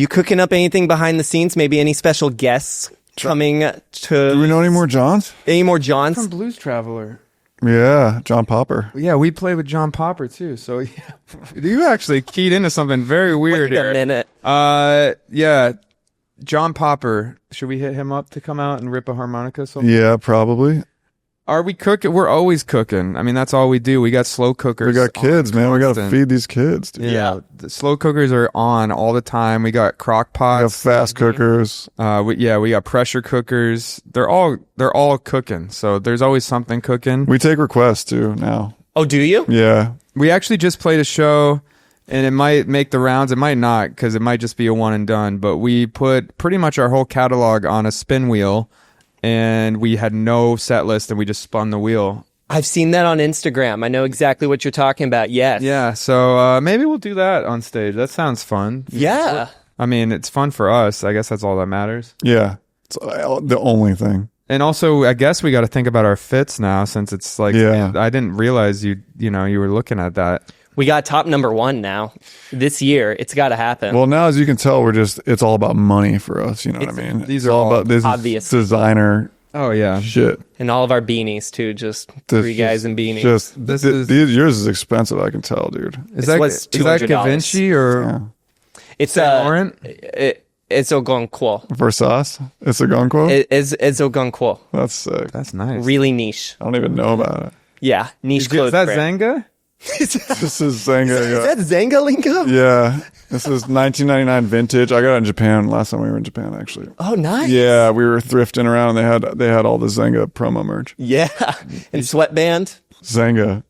cooking up anything behind the scenes? Maybe any special guests coming to? Do we know any more Johns? Any more Johns? From Blues Traveler. Yeah, John Popper. Yeah, we play with John Popper too. So yeah, you actually keyed into something very weird Wait a here. minute. Yeah, John Popper. Should we hit him up to come out and rip a harmonica? Yeah, probably. Are we cooking? We're always cooking. I mean, that's all we do. We got slow cookers. We got kids, man. We got to constant. feed these kids, dude. Yeah, the slow cookers are on all the time. We got crock We got pots. fast cookers. We got pressure cookers. They're all cooking. So there's always something cooking. We take requests too now. Oh, do you? Yeah. We actually just played a show, and it might make the rounds. It might not, because it might just be a one and done. But we put pretty much our whole catalog on a spin wheel, and we had no set list, and we just spun the wheel. I've seen that on Instagram. I know exactly what you're talking about. Yes. Yeah, so maybe we'll do that on stage. That sounds fun. Yeah. I mean, it's fun for us. I guess that's all that matters. Yeah. It's the only thing. And also, I guess we got to think about our fits now, since it's like, Yeah. I didn't realize you were looking at that. We got top number 1 now. This year, it's got to happen. Well, now, as you can tell, it's all about money for us. You know what I mean? These It's are all about this obvious. designer Oh yeah, shit. And all of our beanies, too. Just This three guys in beanies. Yours is expensive, I can tell, dude. Is This that was $200. Gavinci or Yeah. It's Saint Laurent? It's Ogonquo. Versace? It's a Gonquo? It's Ogonquo. That's sick. That's nice. Really niche. I don't even know about it. Yeah, niche Is clothes that brand. Zenga? This is Zenga. Is that Zengalingo? Yeah. This is 1999 vintage. I got it in Japan last time we were in Japan, actually. Oh, nice. Yeah, we were thrifting around and they had all the Zenga promo merch. Yeah. And sweatband. Zenga.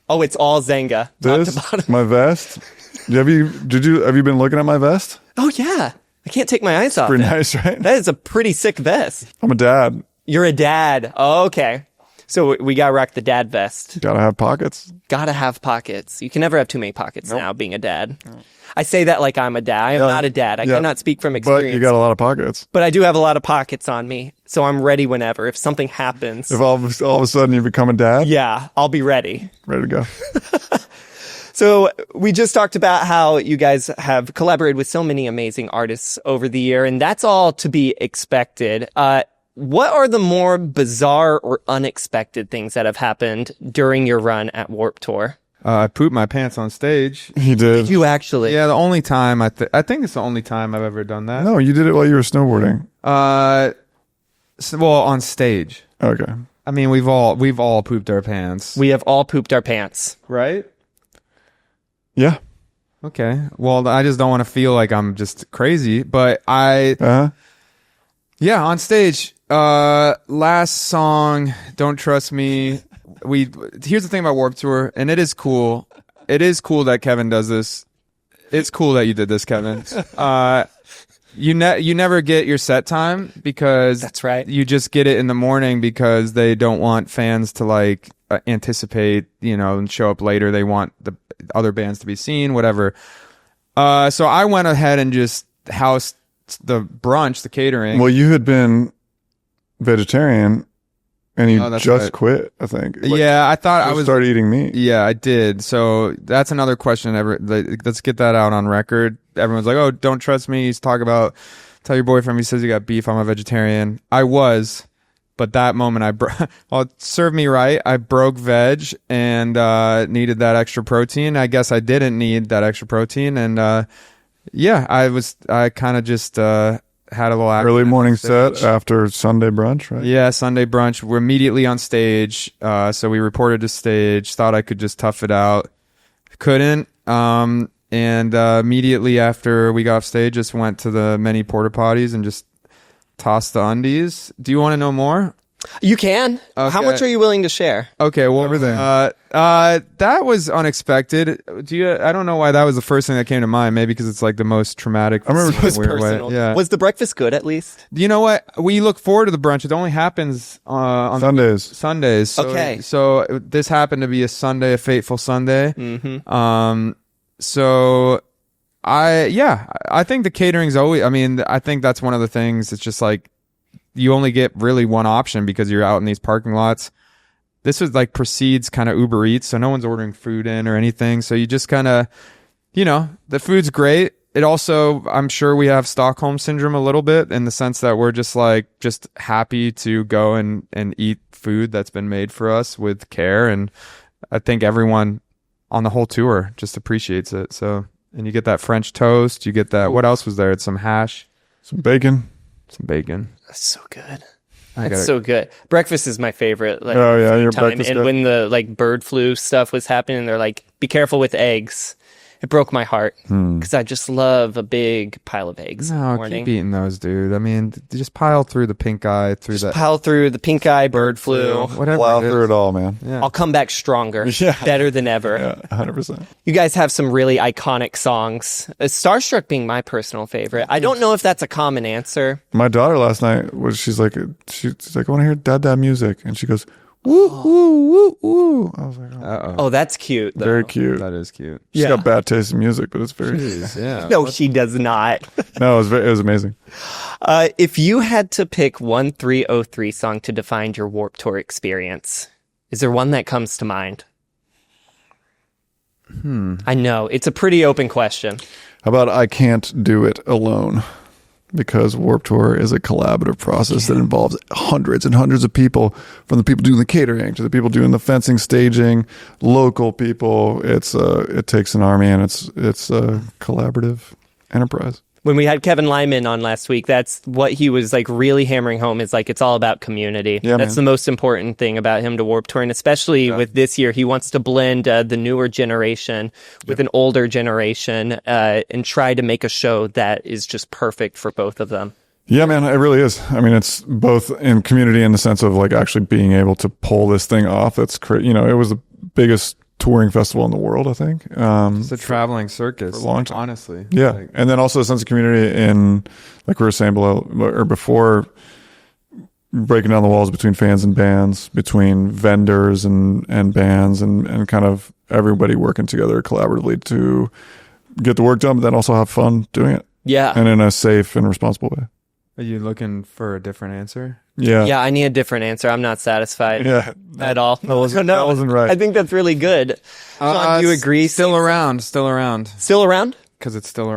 Oh, it's all Zenga. Top This to bottom. my vest. Have you been looking at my vest? Oh, yeah. I can't take my eyes off Pretty it. nice, right? That is a pretty sick vest. I'm a dad. You're a dad. Oh, okay. So we got to rock the dad vest. Gotta have pockets. Gotta have pockets. You can never have too many pockets now, being a dad. I say that like I'm a dad. I am not a dad. I cannot speak from experience. But you got a lot of pockets. But I do have a lot of pockets on me, so I'm ready whenever. If something happens, If all of a sudden you become a dad, yeah, I'll be ready. ready to go. So we just talked about how you guys have collaborated with so many amazing artists over the year, and that's all to be expected. What are the more bizarre or unexpected things that have happened during your run at Warped Tour? I pooped my pants on stage. He did. You actually? Yeah, the only time I think it's the only time I've ever done that. No, you did it while you were snowboarding. Well, on stage. Okay. I mean, we've all pooped our pants, We have all pooped our pants. right? Yeah. Okay. Well, I just don't want to feel like I'm just crazy, but Uh-huh. yeah, on stage. Last song, Don't Trust Me. Here's the thing about Warped Tour, and it is cool. It is cool that Kevin does this. It's cool that you did this, Kevin. You never get your set time because That's right. You just get it in the morning because they don't want fans to like anticipate, and show up later. They want the other bands to be seen, whatever. So I went ahead and just housed the brunch, the catering. Well, you had been vegetarian and you Oh, that's just right. quit, I think. Yeah, I thought I was. started eating meat. Yeah, I did. So that's another question. Let's get that out on record. Everyone's like, "Oh, don't trust me." Tell your boyfriend he says you got beef. I'm a vegetarian. I was, but that moment serve me right. I broke veg and needed that extra protein. I guess I didn't need that extra protein, and yeah, I kind of just had a little Early accident morning on stage. set after Sunday brunch, right? Yeah, Sunday brunch. We're immediately on stage. So we reported to stage. Thought I could just tough it out. Couldn't. And immediately after we got off stage, just went to the many porta potties and just tossed the undies. Do you want to know more? You can. How Okay. much are you willing to share? Okay, well, Everything. that was unexpected. I don't know why that was the first thing that came to mind. Maybe because it's like the most traumatic. I remember in a It's weird way. personal. Yeah. Was the breakfast good at least? You know what? We look forward to the brunch. It only happens on Sundays. Sundays. So, Okay. So this happened to be a Sunday, a fateful Sunday. Mm-hmm. So I think the catering's always. I mean, I think that's one of the things. It's just like you only get really one option because you're out in these parking lots. This was like precedes kind of Uber Eats, so no one's ordering food in or anything. So you just kind of, the food's great. It also, I'm sure we have Stockholm syndrome a little bit in the sense that we're just happy to go and eat food that's been made for us with care. And I think everyone on the whole tour just appreciates it. So, and you get that French toast, you get that, what else was there? It's some hash, Some bacon. some bacon. That's so good. I That's gotta- so good. Breakfast is my favorite. Like, Oh, yeah, your time. breakfast And guy. when the bird flu stuff was happening, they're like, "Be careful with eggs." It broke my heart because I just love a big pile of eggs in the No, morning. keep eating those, dude. I mean, just pile through the pink eye, through that Pile through the pink eye, bird flu. whatever. Plow it is. through it all, man. Yeah. I'll come back stronger, Yeah. better than ever. Yeah, 100%. You guys have some really iconic songs. Starstruck being my personal favorite. I don't know if that's a common answer. My daughter last night she's like, I want to hear dad music. And she goes, woo, woo, woo, woo. I was like, oh, Uh-oh. Oh, that's cute. Though. very cute. That is cute. She's Yeah. got bad taste in music, but it's very, Jeez, yeah. No, she does not. no, it was amazing. If you had to pick one 303 song to define your Warped Tour experience, is there one that comes to mind? I know. It's a pretty open question. How about I Can't Do It Alone? Because Warped Tour is a collaborative process that involves hundreds and hundreds of people, from the people doing the catering to the people doing the fencing, staging, local people. It takes an army, and it's a collaborative enterprise. When we had Kevin Lyman on last week, that's what he was like really hammering home is like it's all about community. Yeah, that's man. the most important thing about him to Warped Tour, and especially with this year, he wants to blend the newer generation with an older generation and try to make a show that is just perfect for both of them. Yeah, man, it really is. I mean, it's both in community in the sense of like actually being able to pull this thing off. That's crazy. It was the biggest touring festival in the world, I think. It's a traveling circus. For a long time. Honestly. Yeah, Like, and then also a sense of community in, like we were saying before, breaking down the walls between fans and bands, between vendors and bands, and kind of everybody working together collaboratively to get the work done, but then also have fun doing it, Yeah. and in a safe and responsible way. are you looking for a different answer? Yeah, Yeah, I need a different answer. I'm not satisfied yeah. at all. That wasn't right. I think that's really good. Sean, do you agree? Still around. Still around? Because it is still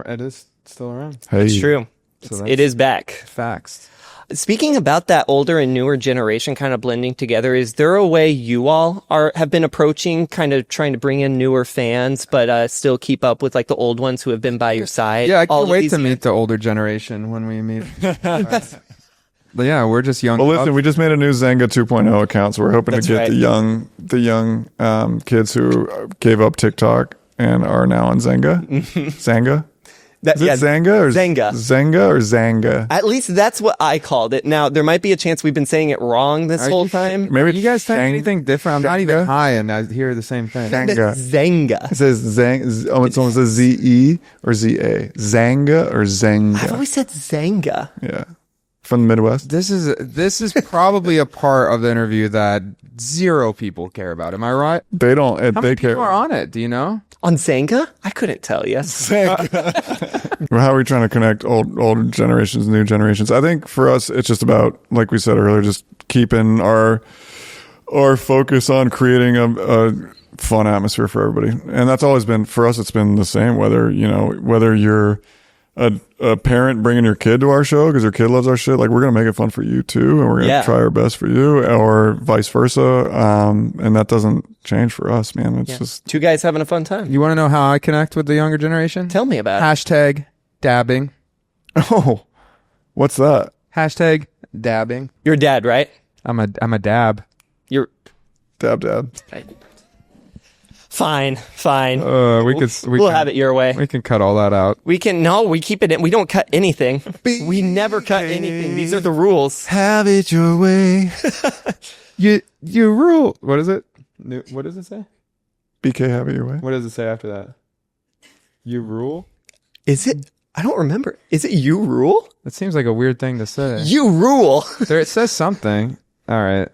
around. Hey, It's true. So It is back. Facts. Speaking about that older and newer generation kind of blending together, is there a way you all have been approaching kind of trying to bring in newer fans, but still keep up with like the old ones who have been by your side? Yeah, I all can't of wait these to years? meet the older generation when we meet. But yeah, we're just young. Well, listen, we just made a new Zanga 2.0 account, so we're hoping That's to get right. the young kids who gave up TikTok and are now on Zanga. Zanga? Is it Zanga or Zanga. Zanga or Zanga? At least that's what I called it. Now, there might be a chance we've been saying it wrong this whole time. Maybe you guys think Zang- anything different? I'm not even Zanga? high, and I hear the same thing. Zanga. Zenga. It says Zang. Oh, it's almost a Z-E or Z-A. Zanga or I've Zanga? always said Zanga. Yeah. From the Midwest? This is probably a part of the interview that zero people care about. Am I right? They don't. How They many care. people are on it? Do you know? On Zanga? I couldn't tell you. How are we trying to connect old generations, new generations? I think for us, it's just about, like we said earlier, just keeping our focus on creating a fun atmosphere for everybody. And that's always been, for us, it's been the same, whether you're a parent bringing your kid to our show because your kid loves our shit, like we're going to make it fun for you too. And we're going to try our best for you, or vice versa. And that doesn't change for us, man. It's just, Two guys having a fun time. You want to know how I connect with the younger generation? Tell me about it. Hashtag dabbing. oh, what's that? Hashtag dabbing. Your dad, right? I'm a dab. You're Dab. Fine. We'll have it your way. We can cut all that out. We keep it in. We don't cut anything. We never cut anything. These are the rules. Have it your way. You rule. What is it? What does it say? BK, have it your way. What does it say after that? You rule? Is it? I don't remember. Is it you rule? That seems like a weird thing to say. You rule. There, it says something. All right.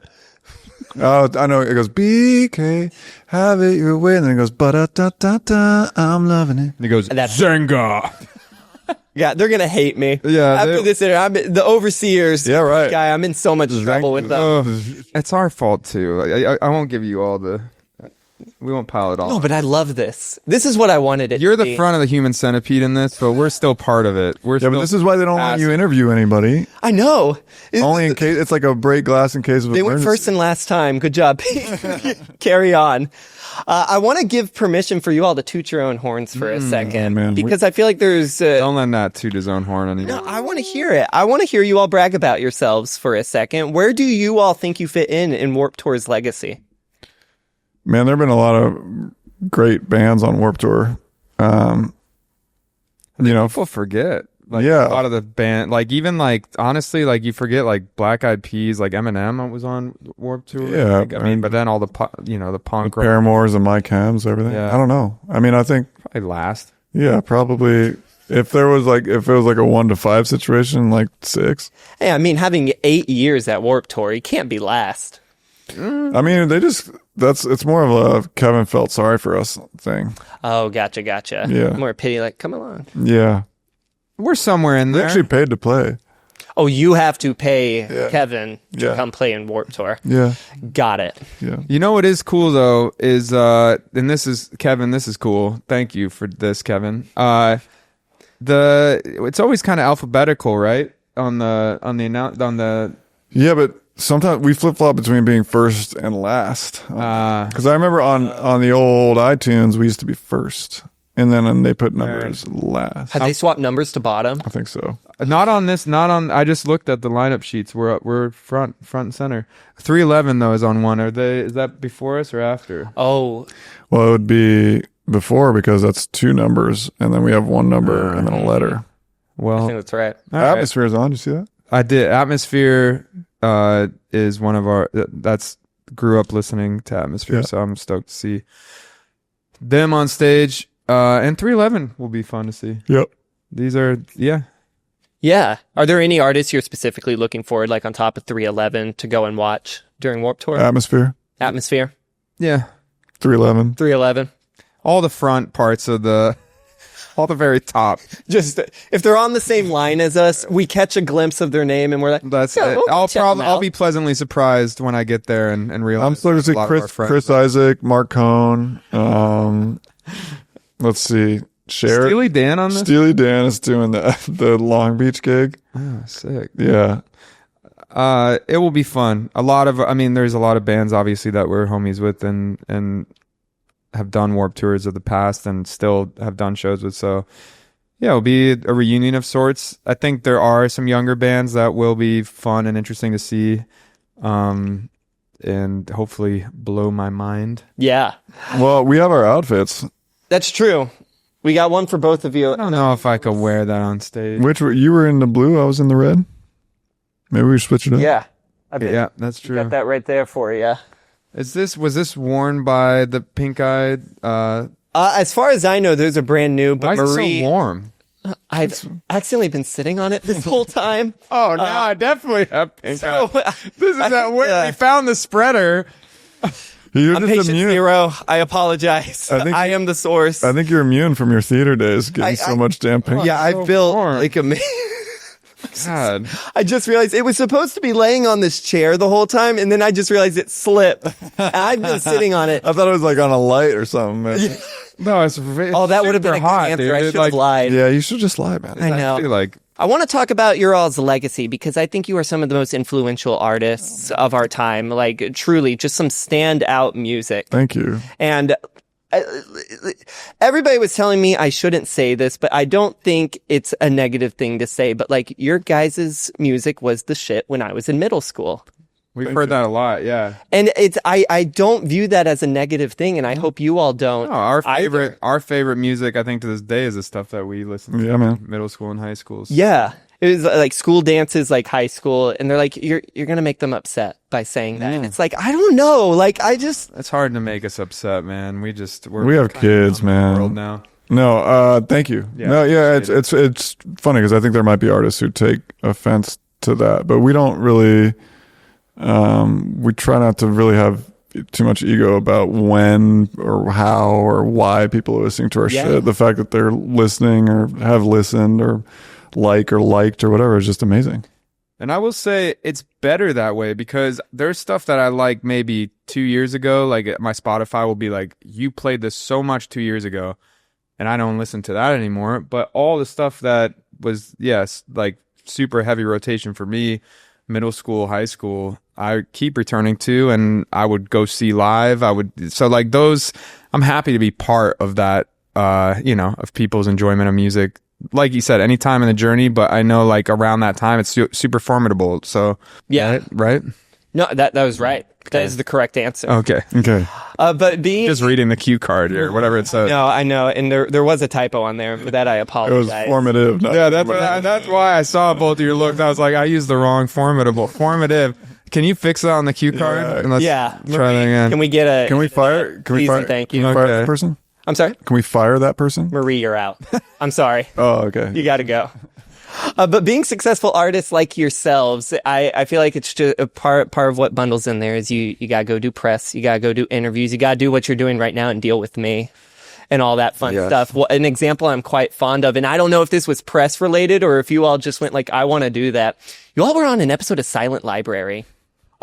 Oh, I know. It goes, BK, have it your way. And then it goes, ba-da-da-da-da, I'm loving it. And it goes, Zenga. Yeah, they're going to hate me. Yeah. After this, the overseers Yeah, right. guy, I'm in so much trouble with them. It's our fault, too. I won't give you all the... We won't pile it all. No, but I love this. This is what I wanted it You're to the be. front of the human centipede in this, but we're still part of it. Yeah, but this is why they don't let you interview anybody. I know. Only in case, it's like a break glass in case of They went emergency. first and last time. Good job. Carry on. I want to give permission for you all to toot your own horns for a second. man. Because I feel like there's... Don't let Nat toot his own horn anymore. No, I want to hear it. I want to hear you all brag about yourselves for a second. Where do you all think you fit in Warped Tour's legacy? Man, there have been a lot of great bands on Warped Tour. People forget. Like, Yeah. a lot of the band, like, even, like, honestly, like, you forget, like, Black Eyed Peas, like, Eminem was on Warped Tour. Yeah, Like, I mean, but then all the, the punk rock Paramours and Mike Hems, everything. Yeah. I don't know. I mean, I think, probably last. yeah, probably if it was like a 1 to 5 situation, like 6. Hey, I mean, having 8 years at Warped Tour, you can't be last. I mean, it's more of a Kevin felt sorry for us thing. Oh, gotcha. Yeah. More pity, like, come along. Yeah. We're somewhere in They there. actually paid to play. Oh, you have to pay Kevin to Yeah. come play in Warped Tour. Yeah. Got it. Yeah. You know what is cool though is and this is Kevin, this is cool. Thank you for this, Kevin. It's always kind of alphabetical, right? On the Yeah, but sometimes we flip flop between being first and last. Because I remember on the old iTunes, we used to be first. And then they put numbers last. Have they swapped numbers to bottom? I think so. not on I just looked at the lineup sheets. We're front and center. 311 though is on one. Is that before us or after? Oh, Well, it would be before because that's 2 numbers. And then we have 1 number and then a letter. I Well, think that's right. all right. Atmosphere's on. Did you see that? I did. Atmosphere is one of our that's grew up listening to Atmosphere, Yeah. so I'm stoked to see them on stage. And 311 will be fun to see. Yep. These are Yeah. Are there any artists you're specifically looking forward, like on top of 311, to go and watch during Warped Tour? Atmosphere. Atmosphere, 311. 311. all the front parts of all the very top. Just if they're on the same line as us, we catch a glimpse of their name and we're like, That's yeah, it. we'll check them I'll out. be pleasantly surprised when I get there and realize. I'm starting to a lot see of our friends- Chris Isaac, Mark Cohn. Let's see. Sheriff. Steely Dan on this. Steely Dan is doing the Long Beach gig. Oh, sick. Yeah. It will be fun. There's a lot of bands obviously that we're homies with and have done Warped Tours of the past and still have done shows with. So yeah, it'll be a reunion of sorts. I think there are some younger bands that will be fun and interesting to see, and hopefully blow my mind. Yeah, Well, we have our outfits. that's true. We got one for both of you. I don't know if I could wear that on stage. You were in the blue, I was in the red. Maybe we switch it up. Yeah. Yeah, that's true. Got that right there for you. Was this worn by the pink-eyed? As far as I know, those are brand new, but Why is Marie, it so warm? I've accidentally been sitting on it this whole time. Oh, no, I definitely have pink So, This is that where we found the spreader. You're I'm just patient immune. zero. I apologize. I am the source. I think you're immune from your theater days getting so much damn pink. Yeah, I built like a... God. I just realized it was supposed to be laying on this chair the whole time, and then I just realized it slipped. And I've been sitting on it. I thought it was like on a light or something. Man. No, it's Oh, that would have been a good hot, answer. dude. I should have lied. Yeah, you should just lie, man. I know. Actually, like, I want to talk about your all's legacy because I think you are some of the most influential artists of our time. Like, truly, just some standout music. Thank you. And everybody was telling me I shouldn't say this, but I don't think it's a negative thing to say. But like, your guys' music was the shit when I was in middle school. We've heard that a lot, yeah. And it's I don't view that as a negative thing, and I hope you all don't. No, our favorite music, I think, to this day is the stuff that we listen to in middle school and high schools. Yeah. It was like school dances, like high school, and they're like, you're gonna make them upset by saying that. And it's like, I don't know. Like, it's hard to make us upset, man. We have kids, man. World now. No, thank you. Yeah, no, yeah, it's funny because I think there might be artists who take offense to that, but we don't really. We try not to really have too much ego about when or how or why people are listening to our shit. The fact that they're listening or have listened or liked or whatever is just amazing. And I will say it's better that way because there's stuff that I like maybe 2 years ago. Like my Spotify will be like, you played this so much 2 years ago, and I don't listen to that anymore. But all the stuff that was, like super heavy rotation for me, middle school, high school, I keep returning to, and I would go see live. So like those, I'm happy to be part of that, of people's enjoyment of music. Like you said, any time in the journey, but I know like around that time, it's super formidable. So yeah, right? No, that was right. That is the correct answer. Okay. But being just reading the cue card or whatever it says. No, I know, and there was a typo on there. For that, I apologize. It was formative. That's why I saw both of your looks. I was like, I used the wrong formative. Can you fix that on the cue card? And let's try that again. Can we get a? Can we fire? Thank you. Can we fire that person? I'm sorry? Can we fire that person? Marie, you're out. I'm sorry. Oh, okay. You got to go. But being successful artists like yourselves, I feel like it's just a part of what bundles in there is you got to go do press, you got to go do interviews, you got to do what you're doing right now and deal with me and all that fun stuff. Well, an example I'm quite fond of, and I don't know if this was press related or if you all just went like, I want to do that. You all were on an episode of Silent Library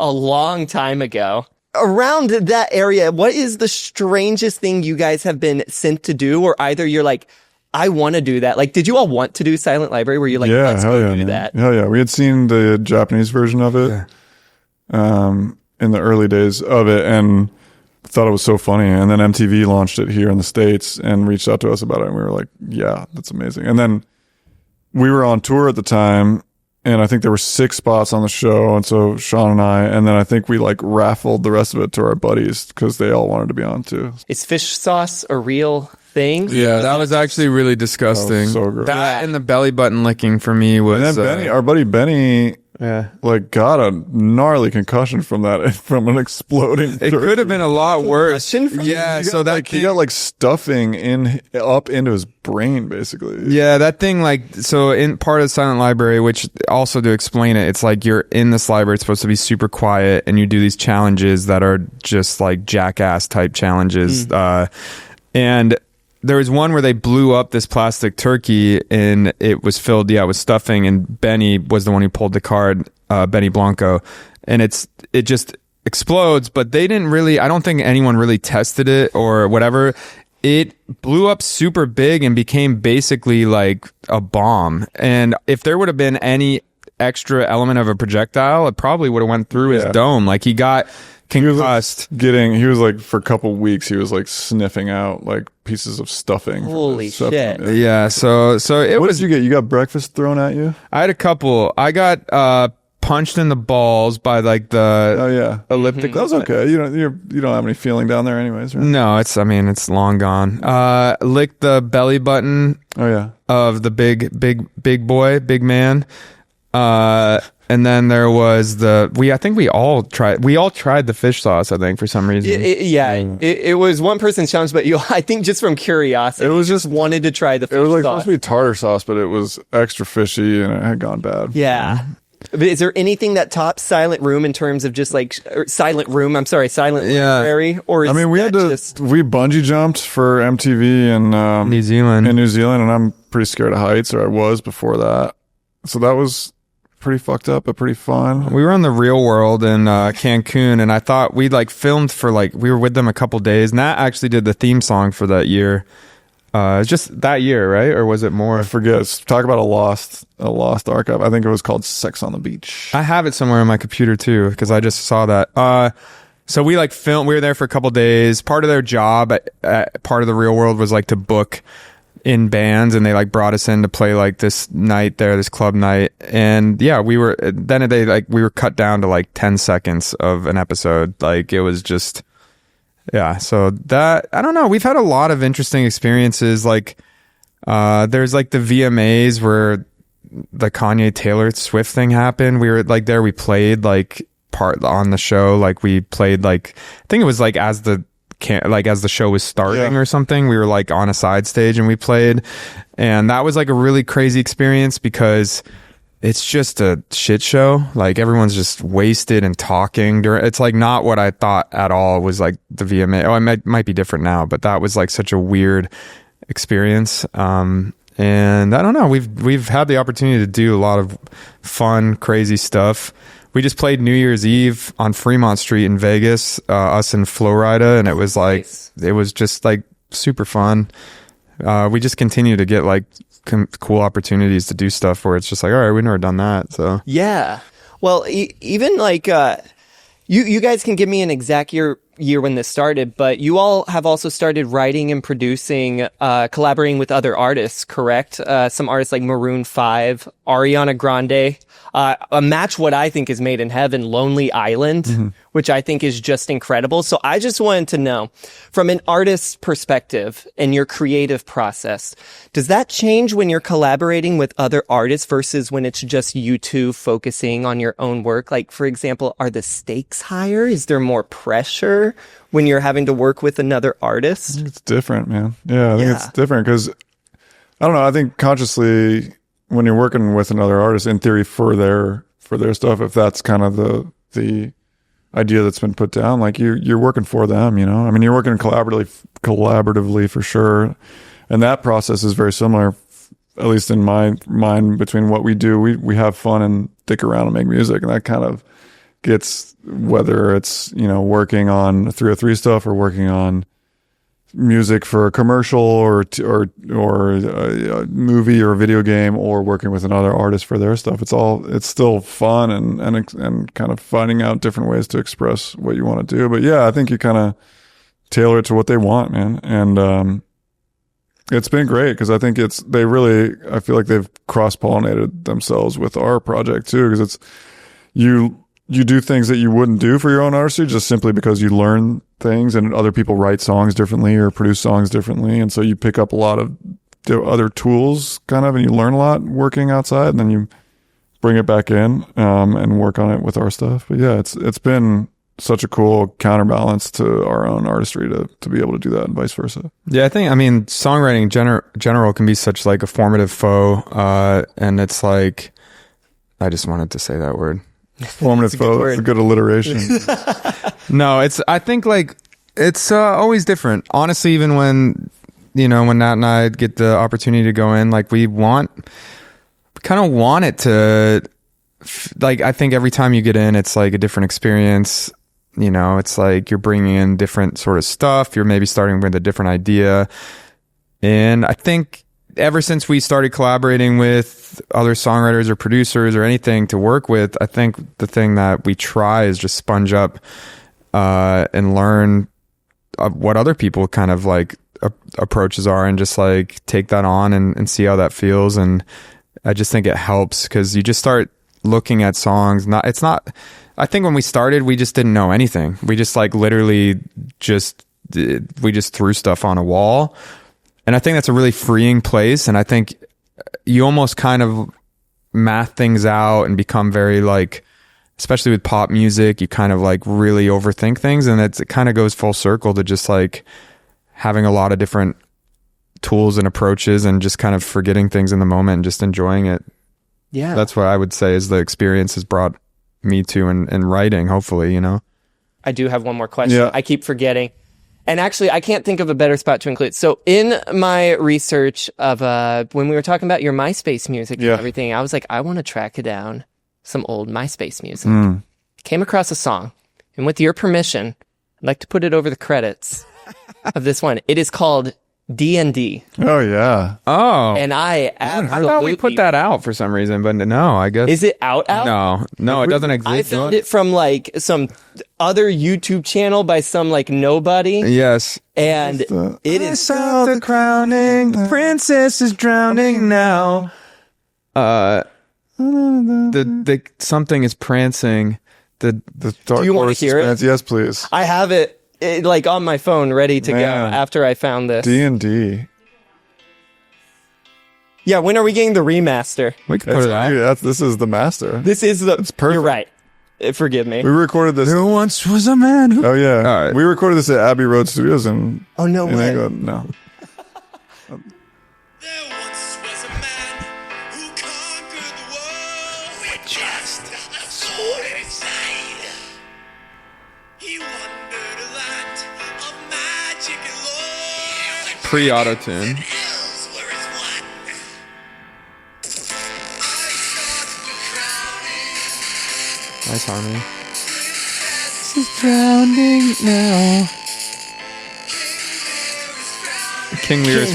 a long time ago. Around that area, what is the strangest thing you guys have been sent to do? Or either you're like, I want to do that. Like, did you all want to do Silent Library? Were you like, let's go do that? Hell yeah. We had seen the Japanese version of it in the early days of it and thought it was so funny. And then MTV launched it here in the States and reached out to us about it. And we were like, yeah, that's amazing. And then we were on tour at the time. And I think there were 6 spots on the show. And so Sean and then I think we like raffled the rest of it to our buddies because they all wanted to be on too. Is fish sauce a real thing? Yeah, that was actually really disgusting. So gross. That and the belly button licking for me was. And then Benny, our buddy Benny, like got a gnarly concussion from an exploding. It could have been a lot worse. Yeah, so that he got like stuffing up into his brain basically. Yeah, that thing so in part of Silent Library, which also to explain it, it's like you're in this library, it's supposed to be super quiet, and you do these challenges that are just like jackass type challenges. And there was one where they blew up this plastic turkey and it was filled, with stuffing, and Benny was the one who pulled the card, Benny Blanco, and it just explodes, but they didn't really, I don't think anyone really tested it or whatever. It blew up super big and became basically like a bomb. And if there would have been any extra element of a projectile, it probably would have went through his dome. Like he got concussed. He was like for a couple weeks he was like sniffing out like pieces of stuffing. Holy shit. Yeah, so it what was. Did you get? You got breakfast thrown at you? I had a couple. I got punched in the balls by like the elliptic. That was okay. You don't have any feeling down there anyways, right? No, it's long gone. Licked the belly button of the big boy, big man. And then there was I think we all tried the fish sauce, I think, for some reason. It was one person's challenge, but I think just from curiosity, it was just wanted to try the fish sauce. It was like supposed to be tartar sauce, but it was extra fishy and it had gone bad. Yeah. But is there anything that tops Silent Room in terms of just like Silent Library? Or we bungee jumped for MTV in New Zealand, and I'm pretty scared of heights, or I was before that. So that was pretty fucked up, but pretty fun. We were on the Real World in Cancun, and I thought we'd filmed for we were with them a couple days. Nat actually did the theme song for that year. Just that year, right? Or was it more? I forget. Talk about a lost archive. I think it was called Sex on the Beach. I have it somewhere on my computer too, because I just saw that. So we filmed. We were there for a couple days. Part of their job, part of the Real World was to book in bands, and they like brought us in to play like this night there, this club night. And yeah, we were cut down to like 10 seconds of an episode. Like it was just, yeah. So that, I don't know. We've had a lot of interesting experiences. Like, there's like the VMAs where the Kanye Taylor Swift thing happened. We were like there, we played like part on the show. Like we played like, I think it was like as the show was starting or something, we were like on a side stage and we played, and that was like a really crazy experience because it's just a shit show. Like everyone's just wasted and talking during, it's like not what I thought at all was like the VMA. Oh, it might be different now, but that was like such a weird experience. And I don't know, we've had the opportunity to do a lot of fun, crazy stuff. We just played New Year's Eve on Fremont Street in Vegas, us and Flowrida, and it was like, it was just like super fun. We just continue to get like cool opportunities to do stuff where it's just like, all right, we've never done that. So yeah. Well, even like, you guys can give me an exact year when this started, but you all have also started writing and producing, collaborating with other artists, correct? Some artists like Maroon 5, Ariana Grande, a match what I think is made in heaven, Lonely Island, which I think is just incredible. So I just wanted to know, from an artist's perspective and your creative process, does that change when you're collaborating with other artists versus when it's just you two focusing on your own work? Like, for example, are the stakes higher? Is there more pressure when you're having to work with another artist? It's different, man. Yeah, I think it's different because, I don't know, I think consciously when you're working with another artist, in theory, for their stuff, if that's kind of the idea that's been put down, like you're working for them, you know? I mean, you're working collaboratively for sure. And that process is very similar, at least in my mind, between what we do. We have fun and stick around and make music, and that kind of gets, whether it's, you know, working on 303 stuff or working on music for a commercial or a movie or a video game, or working with another artist for their stuff. It's still fun and kind of finding out different ways to express what you want to do. But yeah, I think you kind of tailor it to what they want, man. And it's been great because I think I feel like they've cross-pollinated themselves with our project too, because it's you do things that you wouldn't do for your own artistry just simply because you learn things, and other people write songs differently or produce songs differently. And so you pick up a lot of other tools kind of, and you learn a lot working outside, and then you bring it back in, and work on it with our stuff. But yeah, it's been such a cool counterbalance to our own artistry to be able to do that, and vice versa. Yeah, I mean, songwriting in general can be such like a formative foe. And it's like, I just wanted to say that word. Formative foe. It's a good alliteration. No, I think like it's always different. Honestly, even when, you know, when Nat and I get the opportunity to go in, like we kind of want it to, like, I think every time you get in, it's like a different experience. You know, it's like you're bringing in different sort of stuff. You're maybe starting with a different idea. And I think ever since we started collaborating with other songwriters or producers or anything to work with, I think the thing that we try is just sponge up and learn what other people kind of like approaches are, and just like take that on and see how that feels. And I just think it helps because you just start looking at songs. I think when we started, we just didn't know anything. We just like literally we just threw stuff on a wall. And I think that's a really freeing place. And I think you almost kind of math things out and become very like, especially with pop music, you kind of like really overthink things. And it kind of goes full circle to just like having a lot of different tools and approaches and just kind of forgetting things in the moment and just enjoying it. Yeah. That's what I would say is the experience has brought me to in writing, hopefully, you know. I do have one more question. Yeah. I keep forgetting. And actually, I can't think of a better spot to include. So in my research of when we were talking about your MySpace music and everything, I was like, I want to track down some old MySpace music. Came across a song, and with your permission, I'd like to put it over the credits of this one. It is called D&D. Oh yeah. Oh, And I I thought we put that out for some reason, but no, I guess. Is it out? No, it doesn't exist. I found it from like some other YouTube channel by some like nobody. Yes. And it is saw the crowning. The princess is drowning now. The something is prancing. The dark Do you want to horse hear it? expanse. Yes, please. I have it like on my phone ready to go Man. after I found this. D&D. Yeah, when are we getting the remaster? We can put it out. This is the master. This is the. perfect. You're right. Forgive me. We recorded this. There once was a man who. Oh yeah. All right. We recorded this at Abbey Road Studios in. Oh, no in way. England. No. There once was a man who conquered the world with just a sword in his side. He wandered a land of magic and lore. Pre-auto-tune. Elves were his one. I sought the crowning. Nice harmony. This is drowning now. King Lear is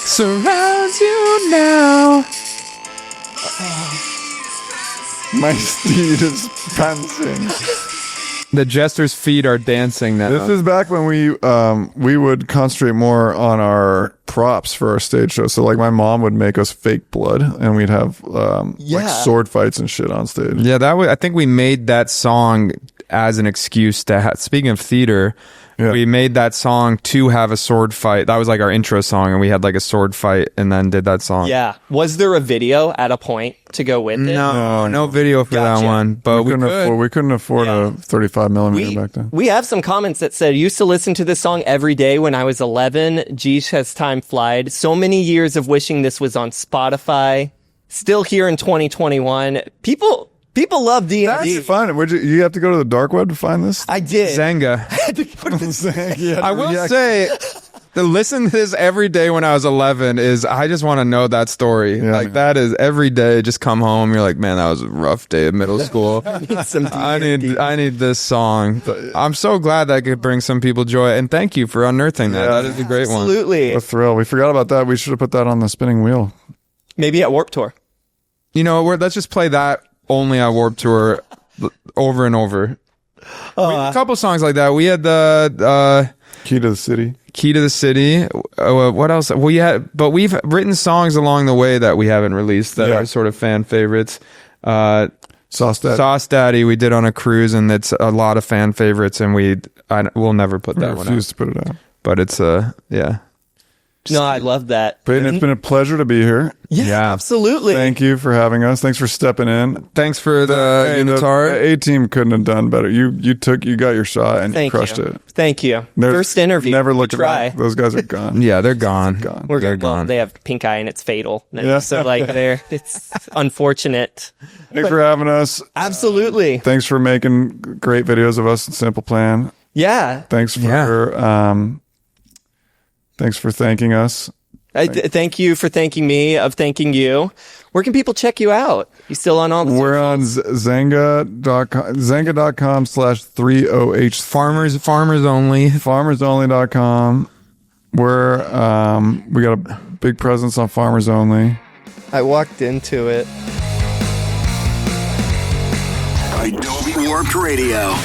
surrounds you now. My steed is prancing. The jester's feet are dancing now. This is back when we would concentrate more on our props for our stage show. So like my mom would make us fake blood, and we'd have like sword fights and shit on stage. Yeah, I think we made that song as an excuse to speaking of theater, we made that song to have a sword fight. That was like our intro song, and we had like a sword fight and then did that song. Yeah. Was there a video at a point to go with it? No video for Gotcha. that one, but we couldn't afford a 35 millimeter back then. We have some comments that said, used to listen to this song every day when I was 11. Geesh, has time flied. So many years of wishing this was on Spotify. Still here in 2021. People love D&D. That's fun. You have to go to the dark web to find this? I did. Zanga. Yeah, I will say, to listen to this every day when I was 11 is, I just want to know that story. Yeah, like, that is every day. Just come home, you're like, man, that was a rough day of middle school. Some I D&D. need this song. I'm so glad that could bring some people joy, and thank you for unearthing that. Yeah. That is a great one. Absolutely. A thrill. We forgot about that. We should have put that on the spinning wheel. Maybe at Warped Tour. You know, let's just play that only at Warped Tour over and over. We had a couple songs like that. We had the Key to the City. Key to the City. What else? We've written songs along the way that we haven't released that are sort of fan favorites. Sauce Daddy. Sauce Daddy we did on a cruise, and it's a lot of fan favorites, and we'll never put that one out. Refuse to put it out. But it's yeah. No, I love that. Peyton, it's been a pleasure to be here. Yeah, absolutely. Thank you for having us. Thanks for stepping in. Thanks for the unitar. The A-team couldn't have done better. You got your shot and you crushed it. Thank you. There's First interview. Never look try. back. Those guys are gone. Yeah, they're gone. Gone. They're gone. They have pink eye and it's fatal. Yeah. So like it's unfortunate. Thanks for having us. Absolutely. Thanks for making great videos of us in Simple Plan. Yeah. Thanks for thanking us. Thank you for thanking me of thanking you. Where can people check you out? You still on all the We're on Zanga.com, Zanga.com/30H. Farmers only. FarmersOnly.com. We got a big presence on Farmers Only. I walked into it. Idobi Warped Radio.